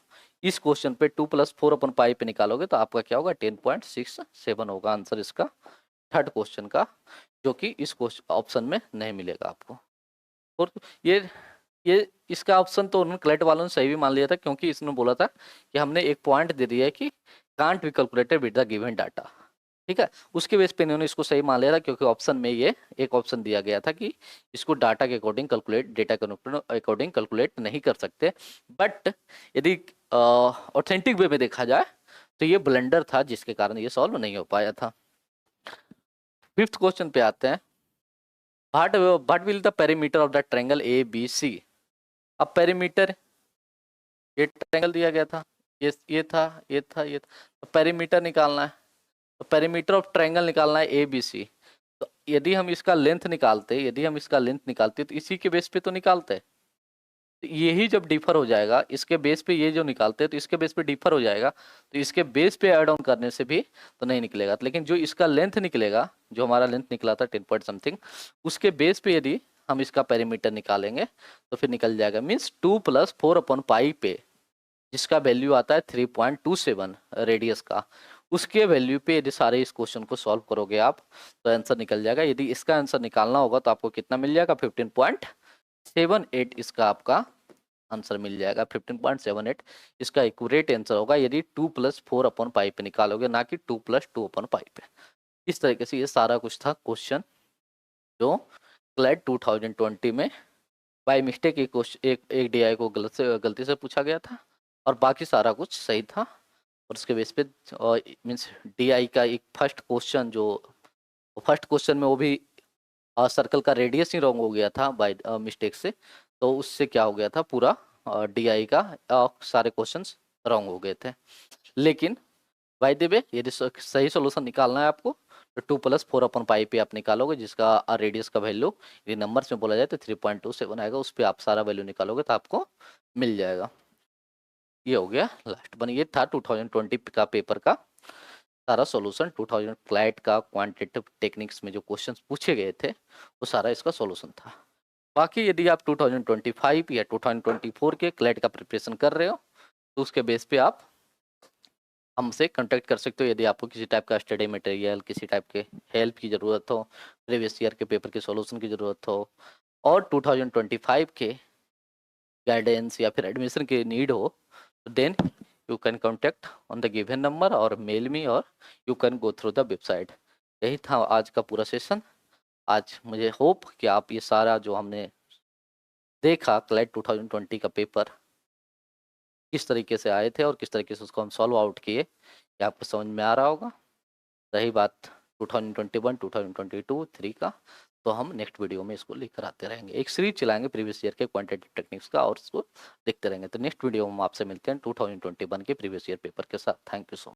इस क्वेश्चन पे 2+4/पाई पे निकालोगे तो आपका क्या होगा? 10.67 होगा आंसर इसका, थर्ड क्वेश्चन का, जो कि इस क्वेश्चन ऑप्शन में नहीं मिलेगा आपको। और ये इसका ऑप्शन तो उन्होंने क्लैट वालों ने सही भी मान लिया था, क्योंकि इसने बोला था कि हमने एक पॉइंट दे दिया है कि can't be calculated with the given data. ठीक है, उसके बेस पे इन्होंने इसको सही मान लिया था, क्योंकि ऑप्शन में ये एक ऑप्शन दिया गया था कि इसको डाटा के अकॉर्डिंग कैलकुलेट, डेटा के अकॉर्डिंग कैलकुलेट नहीं कर सकते। बट यदि ऑथेंटिक वे में देखा जाए तो ये ब्लंडर था, जिसके कारण ये सॉल्व नहीं हो पाया था। फिफ्थ क्वेश्चन पे आते हैं। What will the perimeter of the triangle A B C. अब पेरीमीटर, ये ट्रायंगल दिया गया था, ये था, ये था, ये था, तो पेरीमीटर निकालना है, तो पेरीमीटर ऑफ ट्रायंगल निकालना है ए बी सी। तो यदि हम इसका लेंथ निकालते, तो इसी के बेस पे तो निकालते, तो यही जब डिफर हो जाएगा इसके बेस पे, ये जो निकालते हैं तो इसके बेस पे डिफर हो जाएगा, तो इसके बेस पे ऐड ऑन करने से भी तो नहीं निकलेगा। लेकिन जो इसका लेंथ निकलेगा, जो हमारा लेंथ निकला था 10 पॉइंट समथिंग, उसके बेस पे यदि हम इसका पेरीमीटर निकालेंगे तो फिर निकल जाएगा। मीन्स 2+4/पाई पे जिसका वैल्यू आता है 3.27 रेडियस का, उसके वैल्यू पे यदि सारे इस क्वेश्चन को सॉल्व करोगे आप तो आंसर निकल जाएगा। यदि इसका आंसर निकालना होगा तो आपको कितना मिल जाएगा? 15.78 इसका आपका आंसर मिल जाएगा। 15.78 इसका एक्यूरेट आंसर होगा यदि 2+4/पाई पे निकालोगे, ना कि 2+2/पाई पे। इस तरीके से ये सारा कुछ था क्वेश्चन जो क्लैट 2020 में बाय मिस्टेक एक DI को गलती से पूछा गया था, और बाकी सारा कुछ सही था। और उसके बेस पे मीन्स DI का एक फर्स्ट क्वेश्चन में वो भी सर्कल का रेडियस ही रॉन्ग हो गया था बाय मिस्टेक से, तो उससे क्या हो गया था? पूरा DI का सारे क्वेश्चंस रॉन्ग हो गए थे। लेकिन बाय द वे यदि सही सोल्यूशन निकालना है आपको तो 2+4/पाई पे आप निकालोगे, जिसका रेडियस का वैल्यू यदि नंबर्स में बोला जाए तो 3.27 आएगा, उस पर आप सारा वैल्यू निकालोगे तो आपको मिल जाएगा। ये हो गया लास्ट वन। ये था 2020 का पेपर का सारा सॉल्यूशन। 2000 क्लैट का क्वांटिटेटिव टेक्निक्स में जो क्वेश्चंस पूछे गए थे वो सारा इसका सॉल्यूशन था। बाकी यदि आप 2025 या 2024 के क्लैट का प्रिपरेशन कर रहे हो तो उसके बेस पे आप हमसे कांटेक्ट कर सकते हो। यदि आपको किसी टाइप का स्टडी मटेरियल, किसी टाइप के हेल्प की ज़रूरत हो, प्रीवियस ईयर के पेपर के सॉल्यूशन की ज़रूरत हो, और 2025 के गाइडेंस या फिर एडमिशन की नीड हो, then you can contact on the given number और मेल मी, और you can go through the website. यही था आज का पूरा सेशन। आज मुझे होप कि आप ये सारा जो हमने देखा क्लैट 2020 का पेपर किस तरीके से आए थे और किस तरीके से उसको हम सॉल्व आउट किए, ये आपको समझ में आ रहा होगा। रही बात 2021, 2022, 3 का, तो हम नेक्स्ट वीडियो में इसको लेकर आते रहेंगे। एक सीरीज चलाएंगे प्रीवियस ईयर के क्वांटिटेटिव टेक्निक्स का, और इसको देखते रहेंगे। तो नेक्स्ट वीडियो में हम आपसे मिलते हैं 2021 के प्रीवियस ईयर पेपर के साथ। Thank you so much.